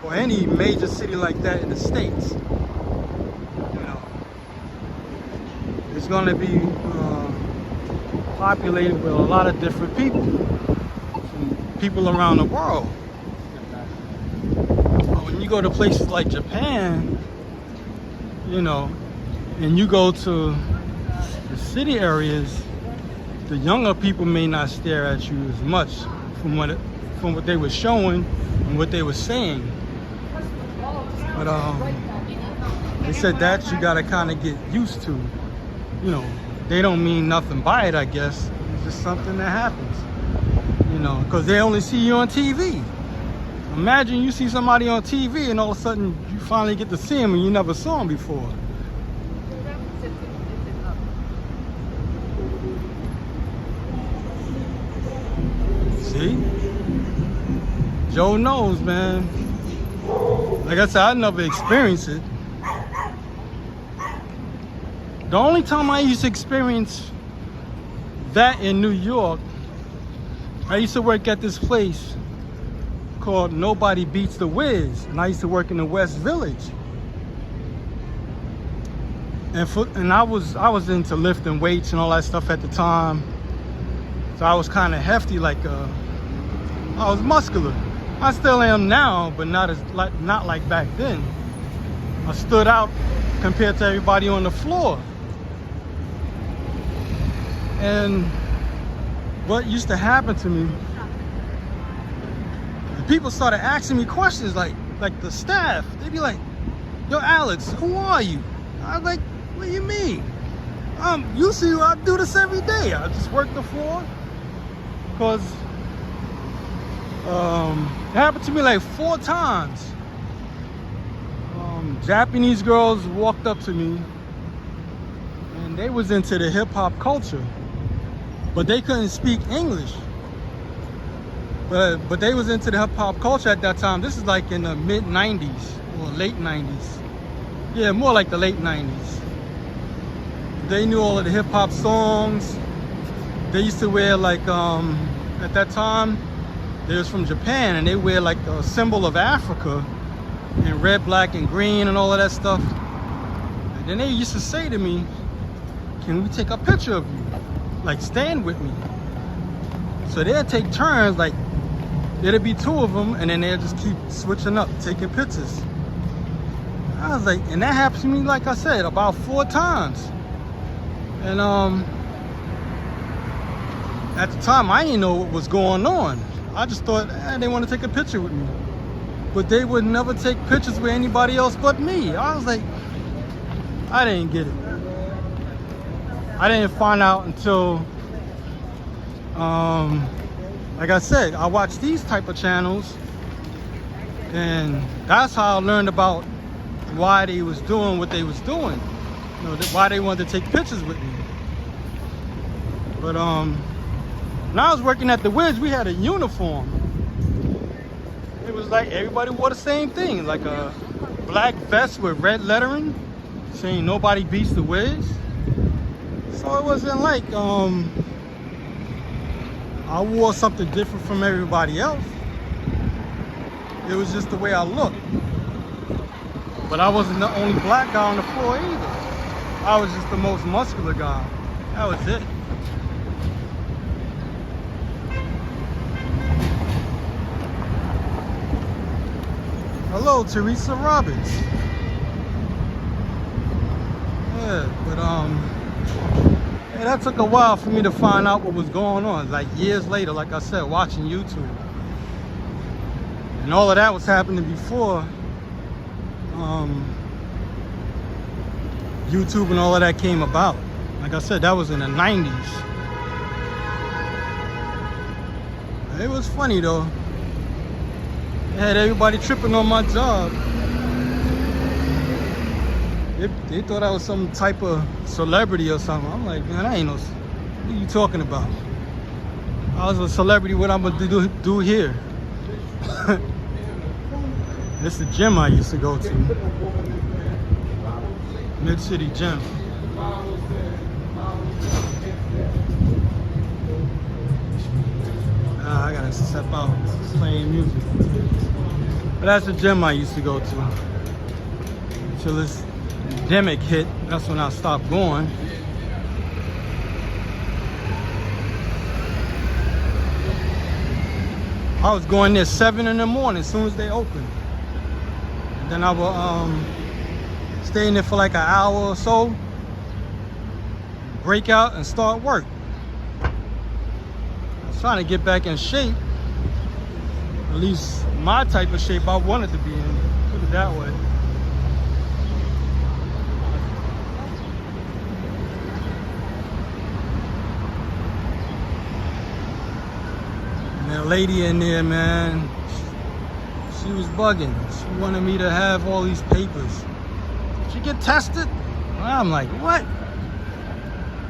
or any major city like that in the States. You know, it's going to be populated with a lot of different people, from people around the world. But when you go to places like Japan, you know, and you go to the city areas, the younger people may not stare at you as much from what they were showing and what they were saying. But they said that you gotta kind of get used to. You know, they don't mean nothing by it, I guess. It's just something that happens. You know, because they only see you on TV. Imagine you see somebody on TV and all of a sudden you finally get to see them and you never saw them before. See? Joe knows, man. Like I said, I never experienced it. The only time I used to experience that in New York, I used to work at this place called Nobody Beats the Wiz, and I used to work in the West Village. And I was into lifting weights and all that stuff at the time. So I was kind of hefty, like I was muscular. I still am now, but not like back then. I stood out compared to everybody on the floor. And what used to happen to me, people started asking me questions, like the staff. They'd be like, "Yo, Alex, who are you?" I was like, "What do you mean? You see, I do this every day. I just work the floor." Because it happened to me like 4 times. Japanese girls walked up to me, and they was into the hip-hop culture, but they couldn't speak English. But they was into the hip-hop culture at that time. This is like in the mid-90s or late 90s. Yeah, more like the late 90s. They knew all of the hip-hop songs. They used to wear like, at that time, they was from Japan, and they wear like the symbol of Africa in red, black, and green and all of that stuff. And then they used to say to me, "Can we take a picture of you? Like, stand with me." So they'd take turns, like there'd be 2 of them, and then they'd just keep switching up, taking pictures. I was like, and that happened to me, like I said, about 4 times. And at the time, I didn't know what was going on. I just thought, they want to take a picture with me. But they would never take pictures with anybody else but me. I was like, I didn't get it. I didn't find out until, like I said, I watched these type of channels, and that's how I learned about why they was doing what they was doing. You know, why they wanted to take pictures with me. But when I was working at the Wiz, we had a uniform. It was like everybody wore the same thing, like a black vest with red lettering saying "Nobody beats the Wiz." So it wasn't like I wore something different from everybody else. It was just the way I looked. But I wasn't the only black guy on the floor either. I was just the most muscular guy. That was it. Hello, Teresa Roberts. Yeah, but yeah, that took a while for me to find out what was going on. Like years later, like I said, watching YouTube. And all of that was happening before YouTube and all of that came about. Like I said, that was in the 90s. It was funny though. They had everybody tripping on my job. They thought I was some type of celebrity or something. I'm like, man, I ain't no. What are you talking about? I was a celebrity. What I'm gonna do here? This is the gym I used to go to. Mid-City Gym. I gotta step out playing music. But that's the gym I used to go to. Until this pandemic hit, that's when I stopped going. I was going there 7 in the morning as soon as they opened. And then I would stay in there for like an hour or so, break out and start work. I was trying to get back in shape. At least my type of shape I wanted to be in. Put it that way. And that lady in there, man, she was bugging. She wanted me to have all these papers. Did you get tested? I'm like, what?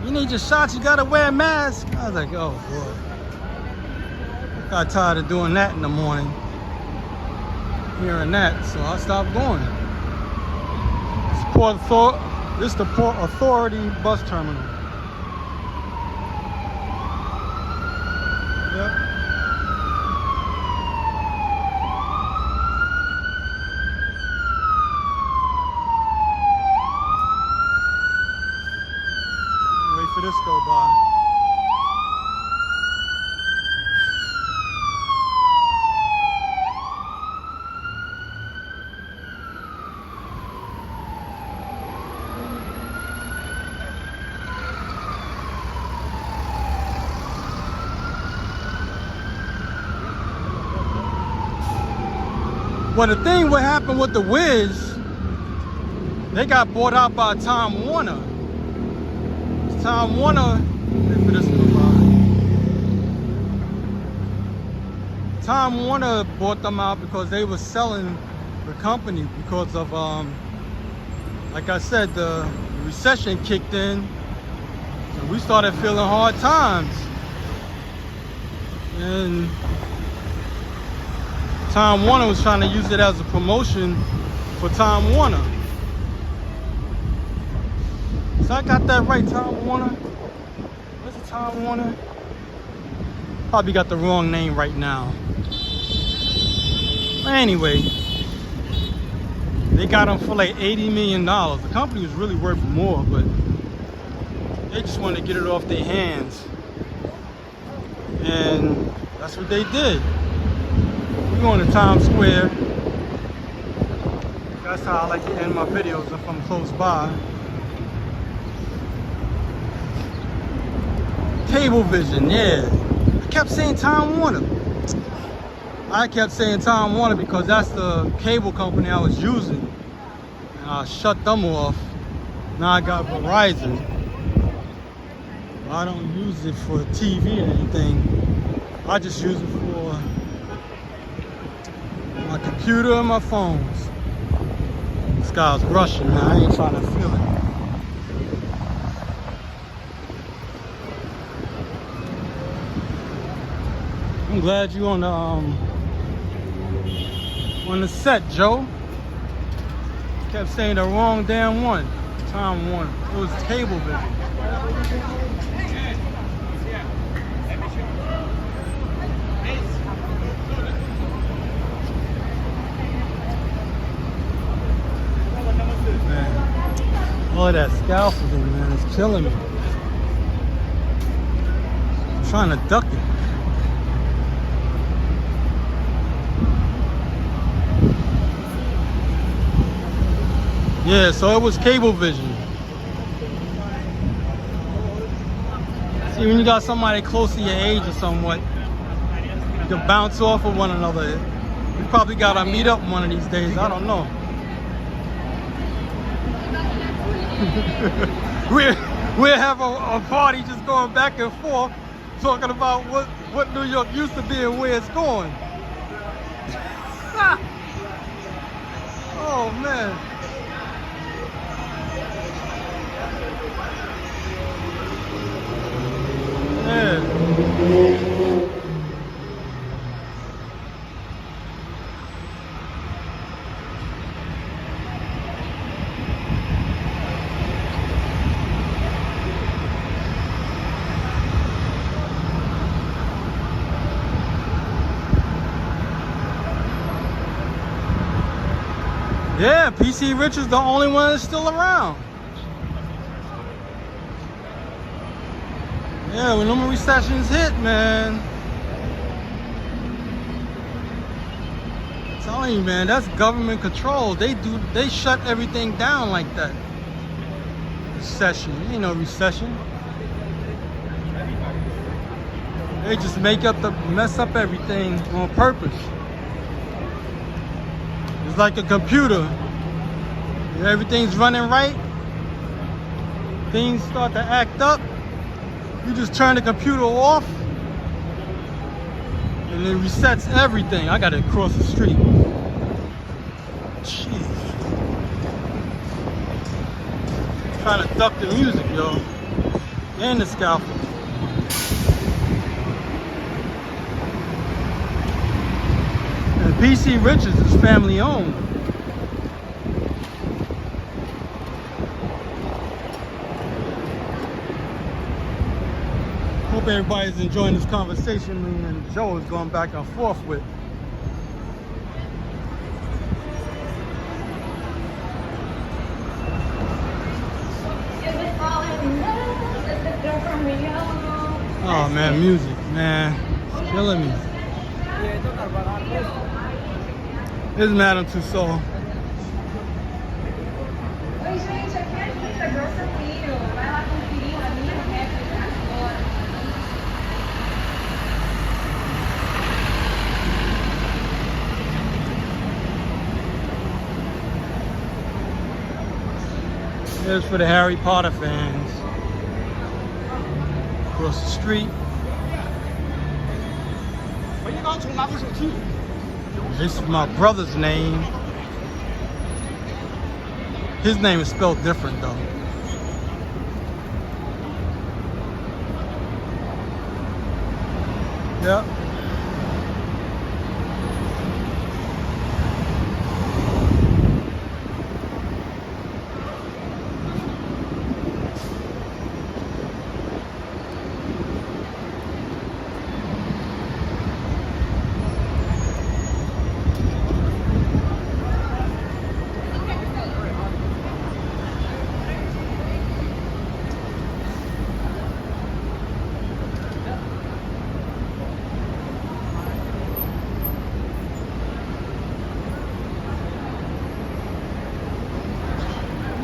You need your shots, you gotta wear a mask. I was like, oh boy. Got tired of doing that in the morning, hearing that, so I stopped going. This is the Port Authority bus terminal. Yep. for this go by. Well, the thing what happened with the Wiz, they got bought out by Time Warner. Time Warner, wait for this to go by. Time Warner bought them out because they were selling the company because of, like I said, the recession kicked in. And we started feeling hard times. And Time Warner was trying to use it as a promotion for Time Warner. So I got that right, Time Warner. Where's the Time Warner? Probably got the wrong name right now. But anyway, they got them for like $80 million. The company was really worth more, but they just wanted to get it off their hands. And that's what they did. We're going to Times Square. That's how I like to end my videos if I'm close by. Cablevision, yeah. I kept saying Time Warner. I kept saying Time Warner because that's the cable company I was using. And I shut them off. Now I got Verizon. I don't use it for TV or anything. I just use it for my computer and my phones. This guy's rushing, man. I ain't trying to feel it. I'm glad you on the set, Joe. Kept saying the wrong damn one. Time Warner. It was Cablevision. All that scaffolding, man, is killing me. I'm trying to duck it. Yeah, so it was Cablevision. See, when you got somebody close to your age or somewhat, you can bounce off of one another. We probably gotta meet up one of these days, I don't know. we'll have a party just going back and forth talking about what New York used to be and where it's going. Oh man. Yeah. Yeah, PC Rich is the only one that's still around. Yeah, when them recessions hit, man. I'm telling you, man, that's government control. They shut everything down like that. Recession, ain't no recession. They just mess up everything on purpose. It's like a computer. If everything's running right, things start to act up. You just turn the computer off, and it resets everything. I gotta cross the street. Jeez. Trying to duck the music, yo. And the scalpel. And PC Richards is family owned. Hope everybody's enjoying this conversation me and Joe is going back and forth with. Oh man, music, man, it's killing me. It's Madame Tussauds. Oi, gente, aqui é a Rita, Grossa Filho. Vai lá conferir a minha réplica agora. Here's for the Harry Potter fans. Across the street. This is my brother's name. His name is spelled different though. Yep.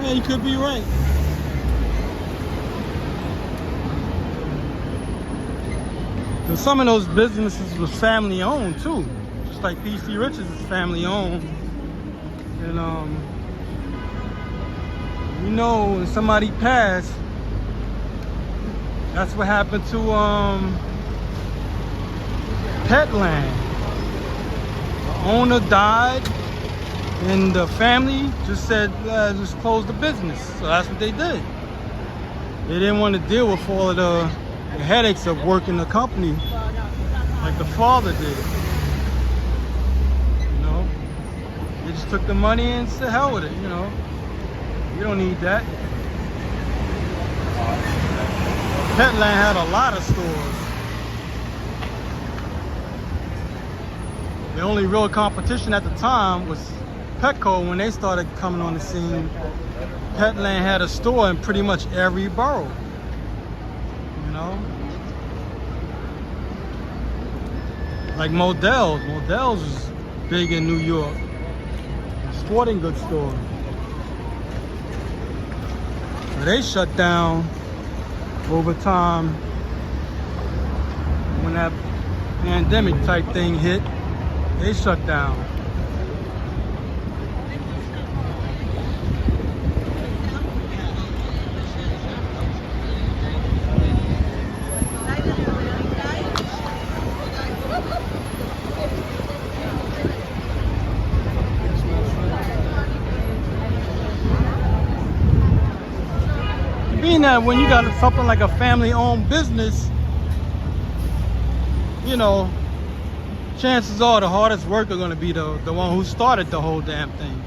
Yeah, you could be right. Cause some of those businesses was family owned too. Just like PC Richards is family owned. And you know, when somebody passed, that's what happened to Petland. The owner died and the family just said, just close the business. So that's what they did. They didn't want to deal with all of the headaches of working the company like the father did. You know, they just took the money and said, hell with it, you know. We don't need that. Petland had a lot of stores. The only real competition at the time was Petco. When they started coming on the scene, Petland had a store in pretty much every borough. You know? Like Modell's. Modell's was big in New York. Sporting goods store. So they shut down over time when that pandemic type thing hit. They shut down. Being that when you got something like a family-owned business, you know, chances are the hardest worker going to be the one who started the whole damn thing.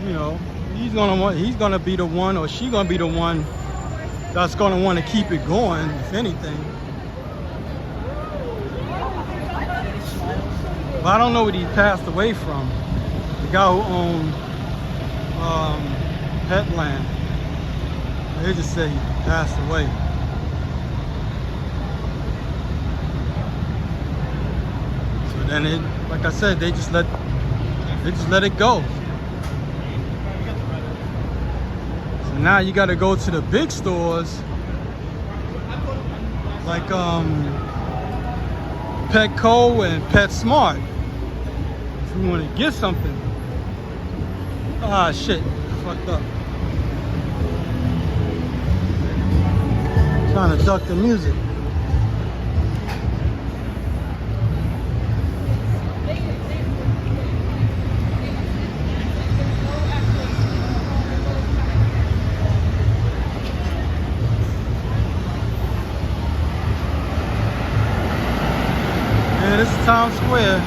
You know, he's gonna be the one, or she's gonna be the one that's gonna want to keep it going, if anything. But I don't know what he passed away from. The guy who owned Petland. They just say he passed away. So then it, like I said, they just let it go. So now you gotta go to the big stores like Petco and PetSmart if you want to get something. Ah shit, fucked up. Trying to duck the music. Yeah, this is Times Square.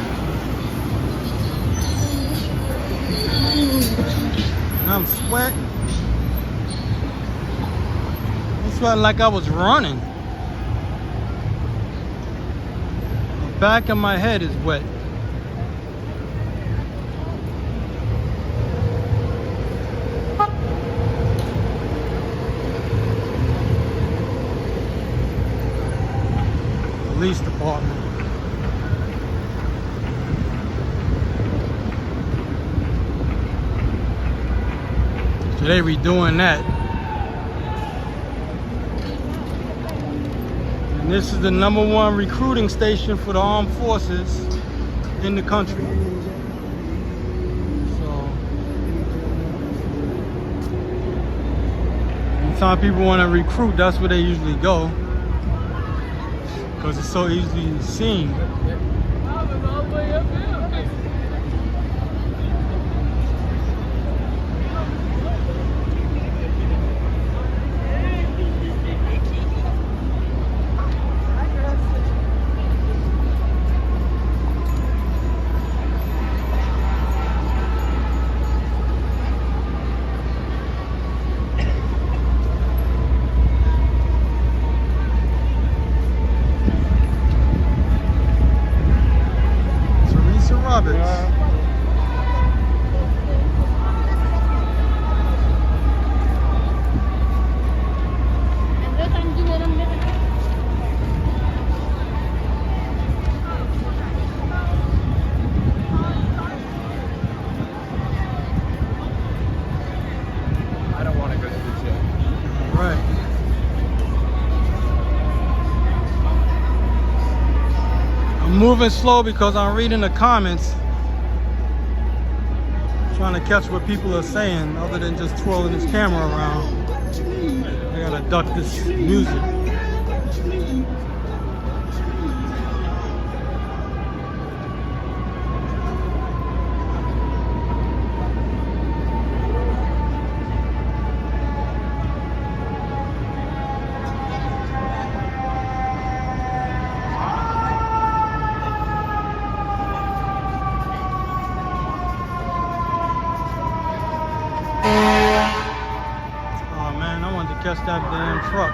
And I'm sweating. Felt like I was running. The back of my head is wet. police department. So they redoing that. And this is the #1 recruiting station for the armed forces in the country. So anytime people want to recruit, that's where they usually go, because it's so easily seen. Moving slow because I'm reading the comments, trying to catch what people are saying other than just twirling this camera around. I gotta duck this music. Catch that damn truck.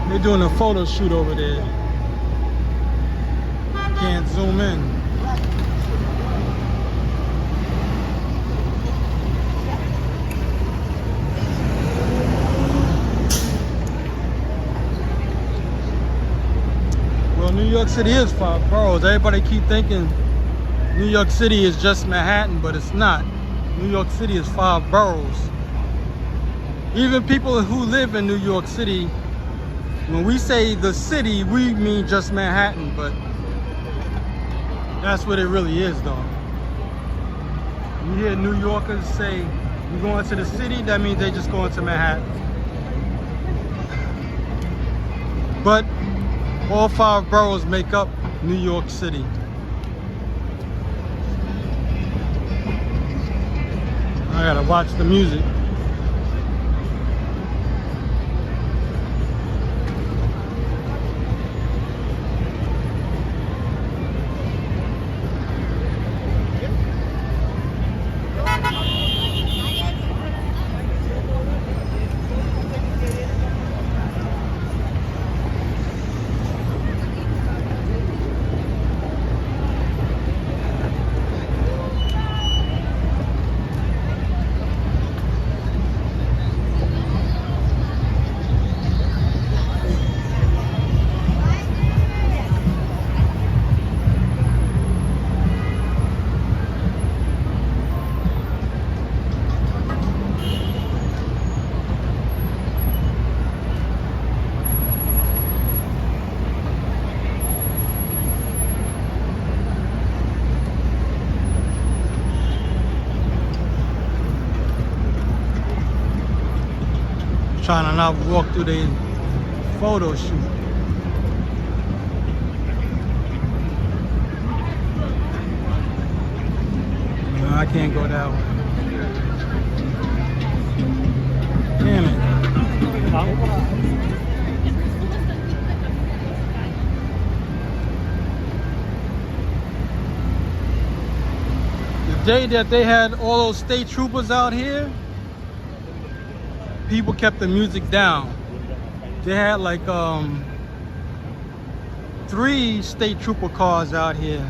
They're doing a photo shoot over there. Can't zoom in. New York City is 5 boroughs. Everybody keep thinking New York City is just Manhattan, but it's not. New York City is 5 boroughs. Even people who live in New York City, when we say the city, we mean just Manhattan, but that's what it really is though. You hear New Yorkers say, "We're going to the city," that means they just going to Manhattan. But all 5 boroughs make up New York City. I gotta watch the music. Trying to not walk through the photo shoot. No, I can't go that way. Damn it. The day that they had all those state troopers out here, people kept the music down. They had like 3 state trooper cars out here.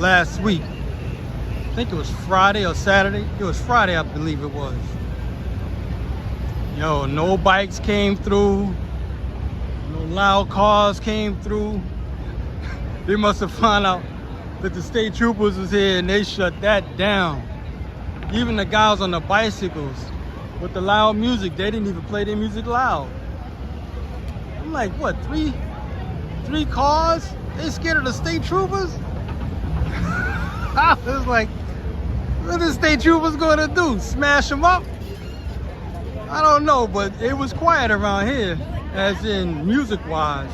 last week. I think it was Friday or Saturday. It was Friday, I believe it was. Yo, no bikes came through. No loud cars came through. They must have found out that the state troopers was here and they shut that down. Even the guys on the bicycles with the loud music, they didn't even play their music loud. I'm like, what, three cars? They scared of the state troopers? I was like, what are the state troopers gonna do? Smash them up? I don't know, but it was quiet around here, as in music-wise.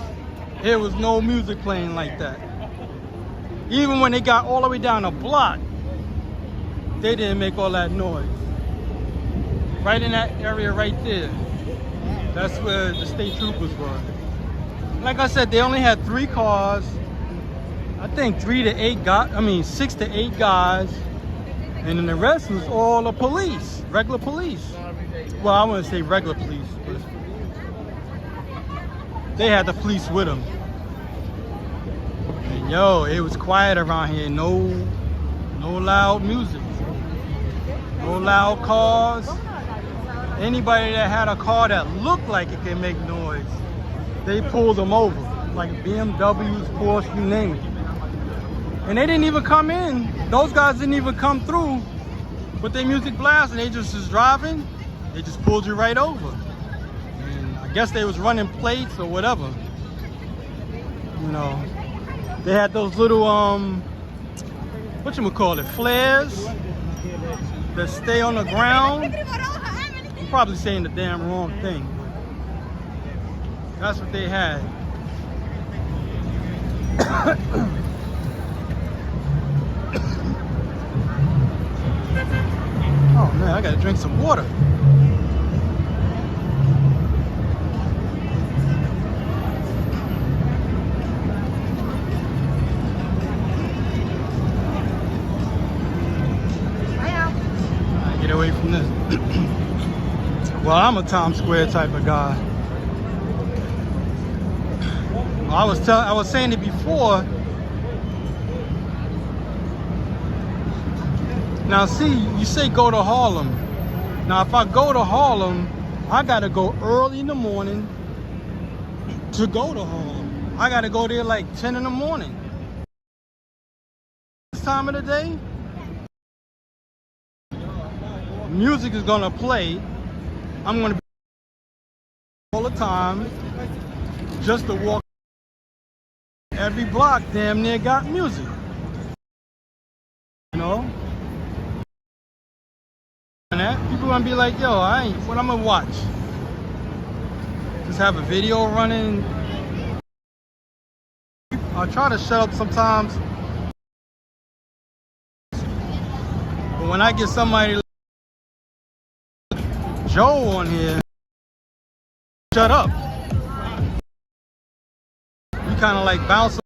There was no music playing like that. Even when they got all the way down the block, they didn't make all that noise. Right in that area right there, that's where the state troopers were. Like I said, they only had 3 cars. I think 6 to 8 guys. And then the rest was all the police, regular police. Well, I wouldn't say regular police, but they had the police with them. And yo, it was quiet around here. No loud music. No loud cars. Anybody that had a car that looked like it could make noise, they pulled them over. Like BMWs, Porsche, you name it. And they didn't even come in. Those guys didn't even come through with their music blasting. They just was driving. They just pulled you right over. And I guess they was running plates or whatever. You know, they had those little, whatchamacallit, flares that stay on the ground. I'm probably saying the damn wrong thing. That's what they had. Oh man, I gotta drink some water. Get away from this. Well, I'm a Times Square type of guy. I was saying it before. Now see, you say go to Harlem. Now if I go to Harlem, I gotta go early in the morning to go to Harlem. I gotta go there like 10 in the morning. This time of the day, music is gonna play. I'm gonna be all the time just to walk. Every block damn near got music. You know? And that people gonna be like, yo, what I'm gonna watch? Just have a video running. I try to shut up sometimes. But when I get somebody like Joe on here, shut up. You kind of like bounce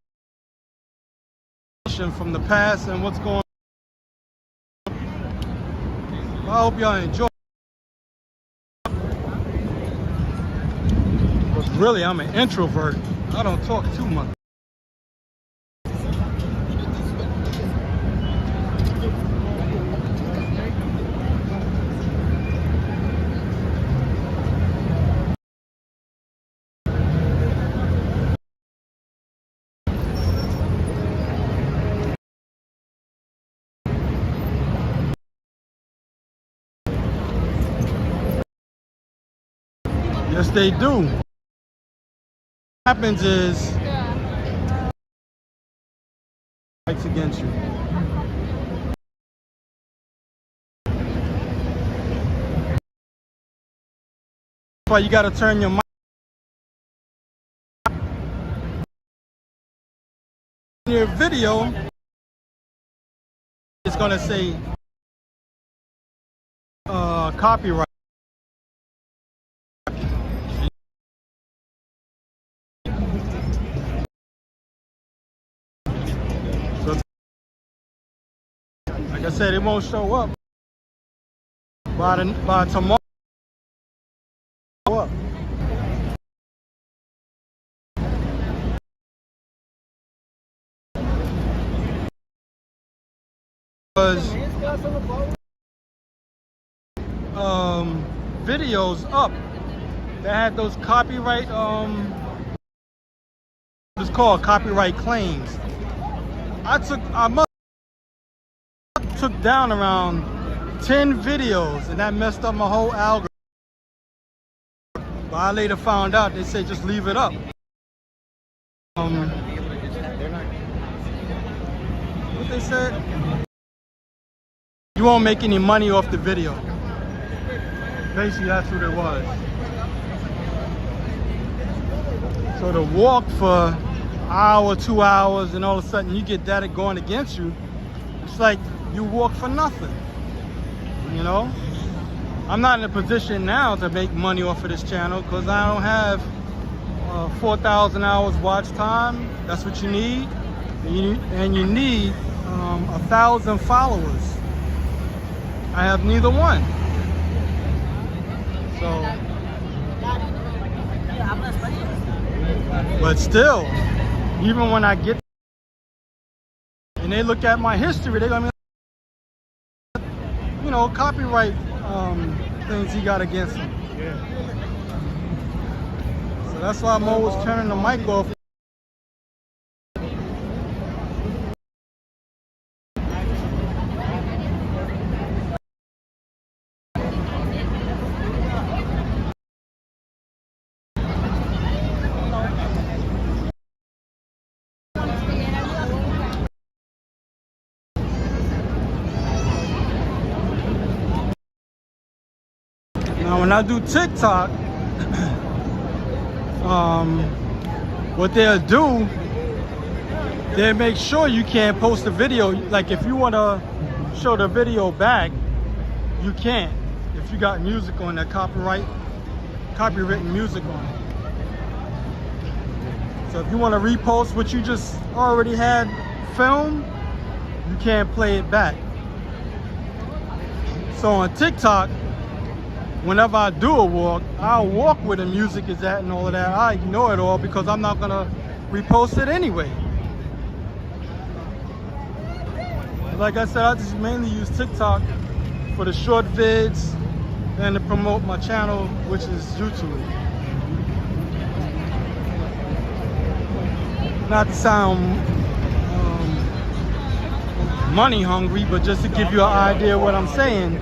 from the past and what's going on. I hope y'all enjoy. But really, I'm an introvert. I don't talk too much. Yes, they do. What happens is fights against you. That's why you gotta turn your mic. In your video, it's gonna say copyright. Like I said, it won't show up by tomorrow. was videos up that had those copyright it's called copyright claims. I must took down around 10 videos, and that messed up my whole algorithm. But I later found out they said just leave it up. What they said? You won't make any money off the video. Basically, that's what it was. So to walk for an hour, 2 hours, and all of a sudden you get that going against you, it's like you walk for nothing, you know? I'm not in a position now to make money off of this channel because I don't have 4,000 hours watch time. That's what you need. And you need 1,000 followers. I have neither one. So, but still, even when I get and they look at my history, they're gonna be, you know, copyright things he got against him. Yeah. So that's why I'm always turning the mic off. Now when I do TikTok, what they'll do, they'll make sure you can't post a video. Like if you want to show the video back, you can't. If you got music on that, copywritten music on it. So if you want to repost what you just already had filmed, you can't play it back. So on TikTok, whenever I do a walk, I'll walk where the music is at and all of that. I ignore it all because I'm not gonna repost it anyway. Like I said, I just mainly use TikTok for the short vids and to promote my channel, which is YouTube. Not to sound money hungry, but just to give you an idea of what I'm saying.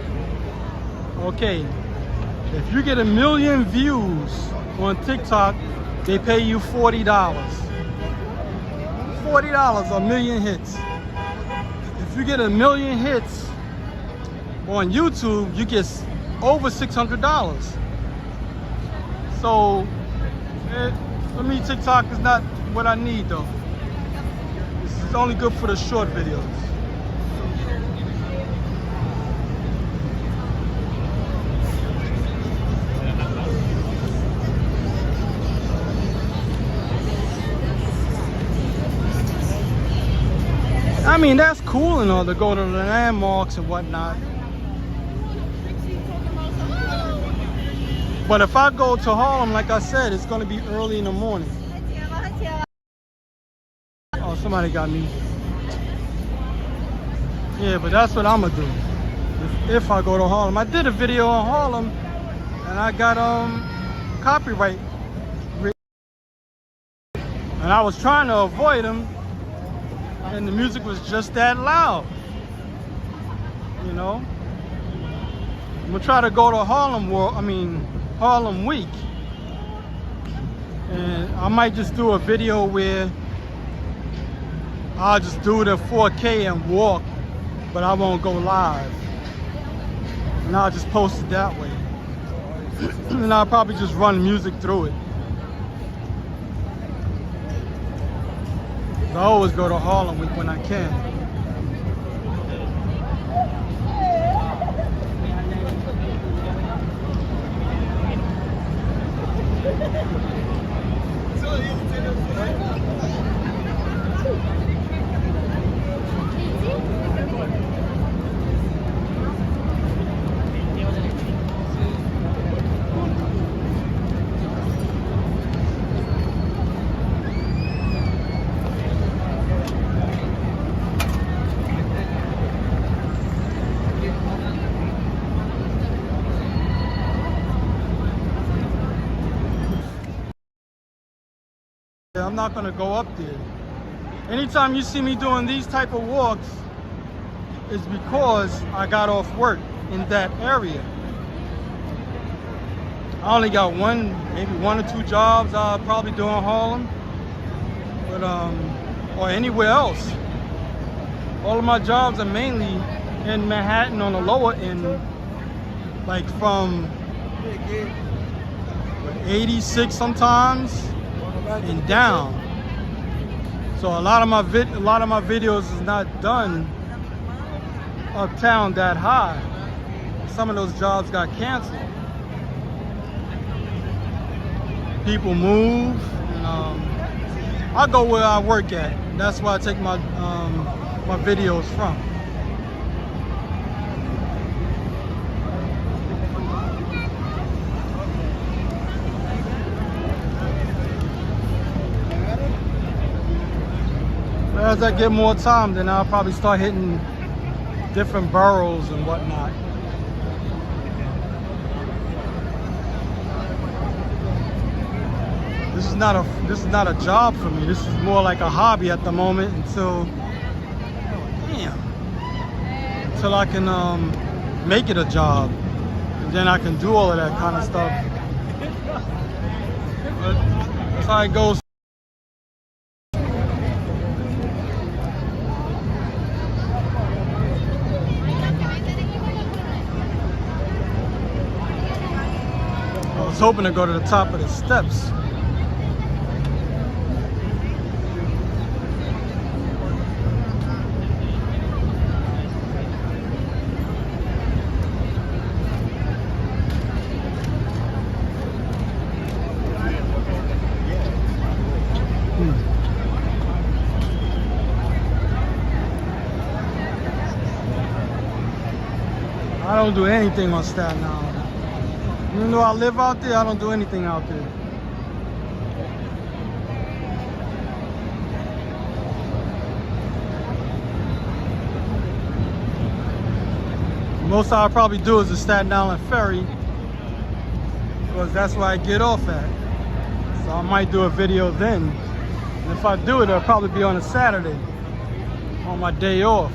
Okay. If you get 1 million views on TikTok, they pay you $40. $40, 1 million hits. If you get 1 million hits on YouTube, you get over $600. So, for me, TikTok is not what I need though. It's only good for the short videos. I mean, that's cool and all to go to the landmarks and whatnot. But if I go to Harlem, like I said, it's going to be early in the morning. Oh, somebody got me. Yeah, but that's what I'm going to do. If I go to Harlem. I did a video on Harlem and I got copyright. And I was trying to avoid them. And the music was just that loud, you know. I'm gonna try to go to Harlem Week, and I might just do a video where I'll just do it in 4K and walk, but I won't go live, and I'll just post it that way, and I'll probably just run music through it. I always go to Harlem Week when I can. not gonna go up there. Anytime you see me doing these type of walks, it's because I got off work in that area. I only got maybe one or two jobs I'll probably do in Harlem, but or anywhere else. All of my jobs are mainly in Manhattan on the lower end, like from 86 sometimes and down. So a lot of my videos is not done uptown that high. Some of those jobs got canceled. People move, and I go where I work at. That's where I take my my videos from. As I get more time, then I'll probably start hitting different boroughs and whatnot. This is not a job for me. This is more like a hobby at the moment until I can make it a job, and then I can do all of that kind of stuff. But that's how it goes. I was hoping to go to the top of the steps. I don't do anything on Staten Island. Even though I live out there, I don't do anything out there. Most I'll probably do is the Staten Island Ferry, because that's where I get off at. So I might do a video then. And if I do it, it'll probably be on a Saturday, on my day off.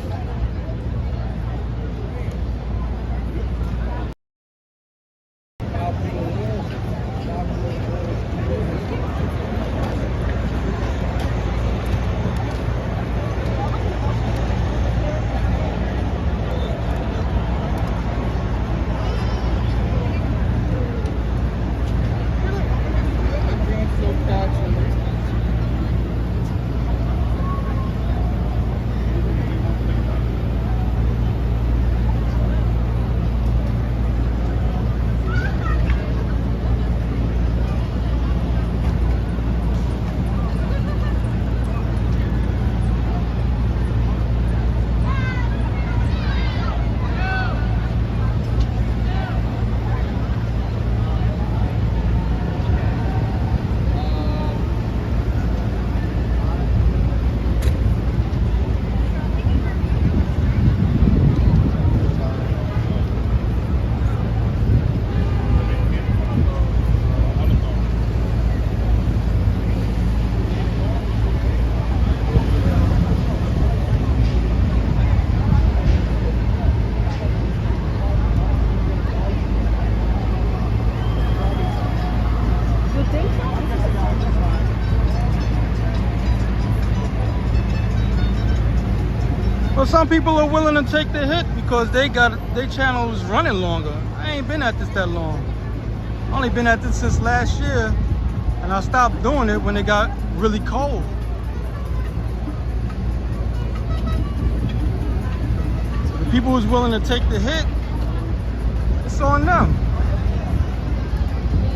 Well, some people are willing to take the hit because their channel is running longer. I ain't been at this that long. I only been at this since last year, and I stopped doing it when it got really cold. So the people who's willing to take the hit, it's on them.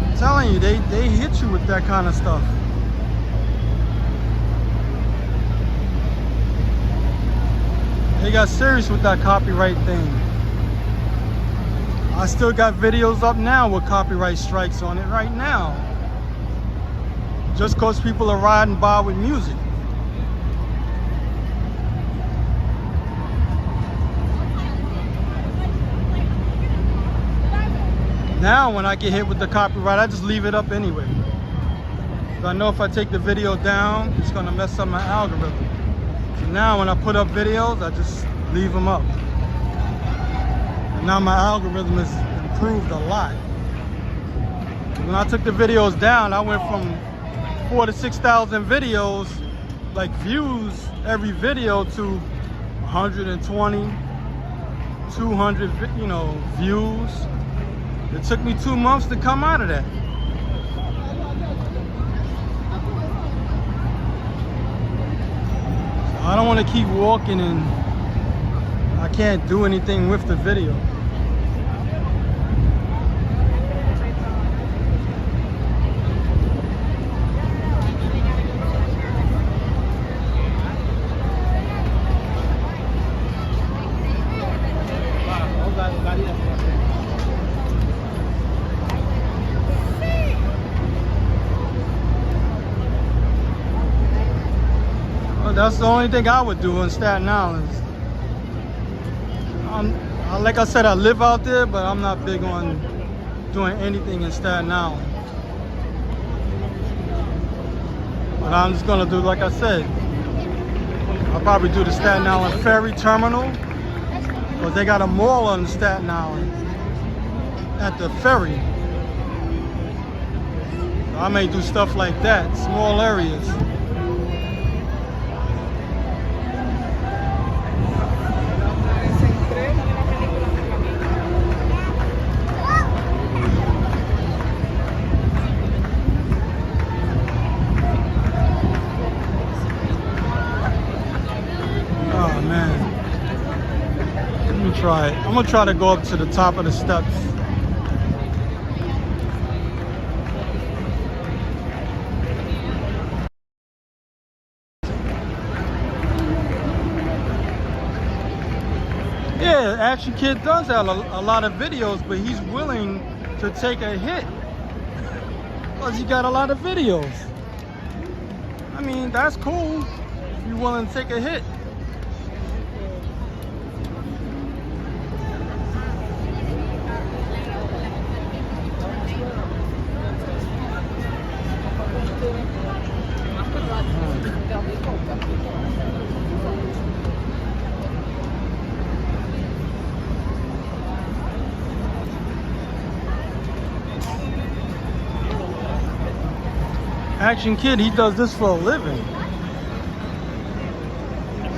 I'm telling you, they hit you with that kind of stuff. They got serious with that copyright thing. I still got videos up now with copyright strikes on it right now. Just because people are riding by with music. Now when I get hit with the copyright, I just leave it up anyway. I know if I take the video down, it's gonna mess up my algorithm. So now when I put up videos, I just leave them up. And now my algorithm has improved a lot. When I took the videos down, I went from 4,000 to 6,000 videos, like views every video, to 120, 200, views. It took me 2 months to come out of that. I don't want to keep walking and I can't do anything with the video. That's the only thing I would do in Staten Island. Like I said, I live out there, but I'm not big on doing anything in Staten Island. But I'm just gonna do, like I said, I'll probably do the Staten Island Ferry Terminal, because they got a mall on Staten Island at the ferry. So I may do stuff like that, small areas. I'm gonna try to go up to the top of the steps. Yeah, Action Kid does have a lot of videos, but he's willing to take a hit because he got a lot of videos. I mean, that's cool if you're willing to take a hit. Action Kid, he does this for a living.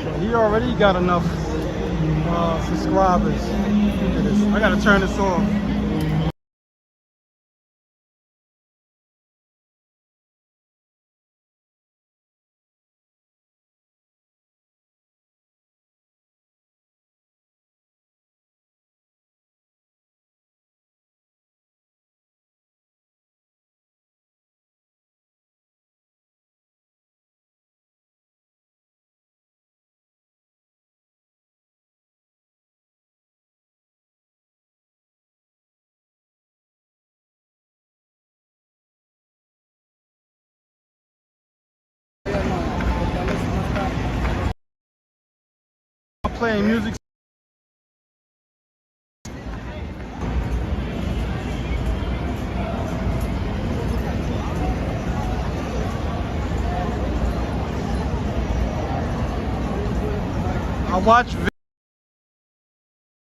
So he already got enough subscribers. Look at this. I gotta turn this off. Playing music. I watch videos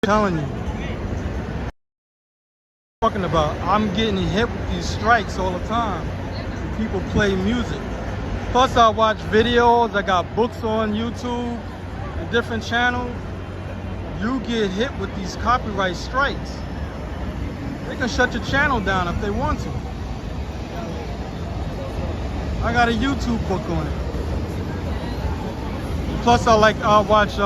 telling you. Talking about, I'm getting hit with these strikes all the time. People play music. Plus I watch videos, I got books on YouTube. Different channels, you get hit with these copyright strikes. They can shut your channel down if they want to. I got a YouTube book on it. Plus I'll watch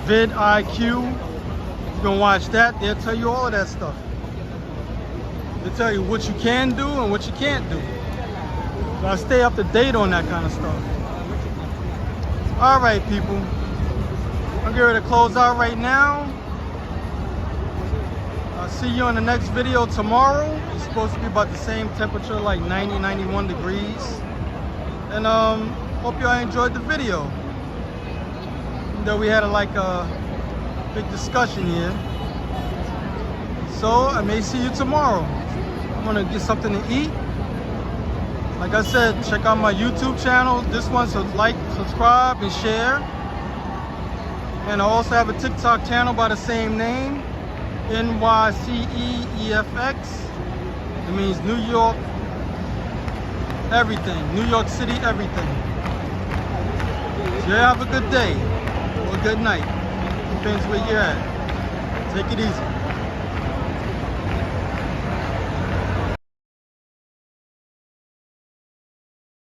vidIQ. You can watch that, they'll tell you all of that stuff. They'll tell you what you can do and what you can't do. So I stay up to date on that kind of stuff. All right, people. I'm getting ready to close out right now. I'll see you in the next video tomorrow. It's supposed to be about the same temperature, like 90, 91 degrees. And hope y'all enjoyed the video. Though we had a big discussion here. So I may see you tomorrow. I'm gonna get something to eat. Like I said, check out my YouTube channel. This one, so like, subscribe, and share. And I also have a TikTok channel by the same name, NYCEEFX. It means New York, everything. New York City, everything. So you have a good day or a good night. Depends where you're at. Take it easy.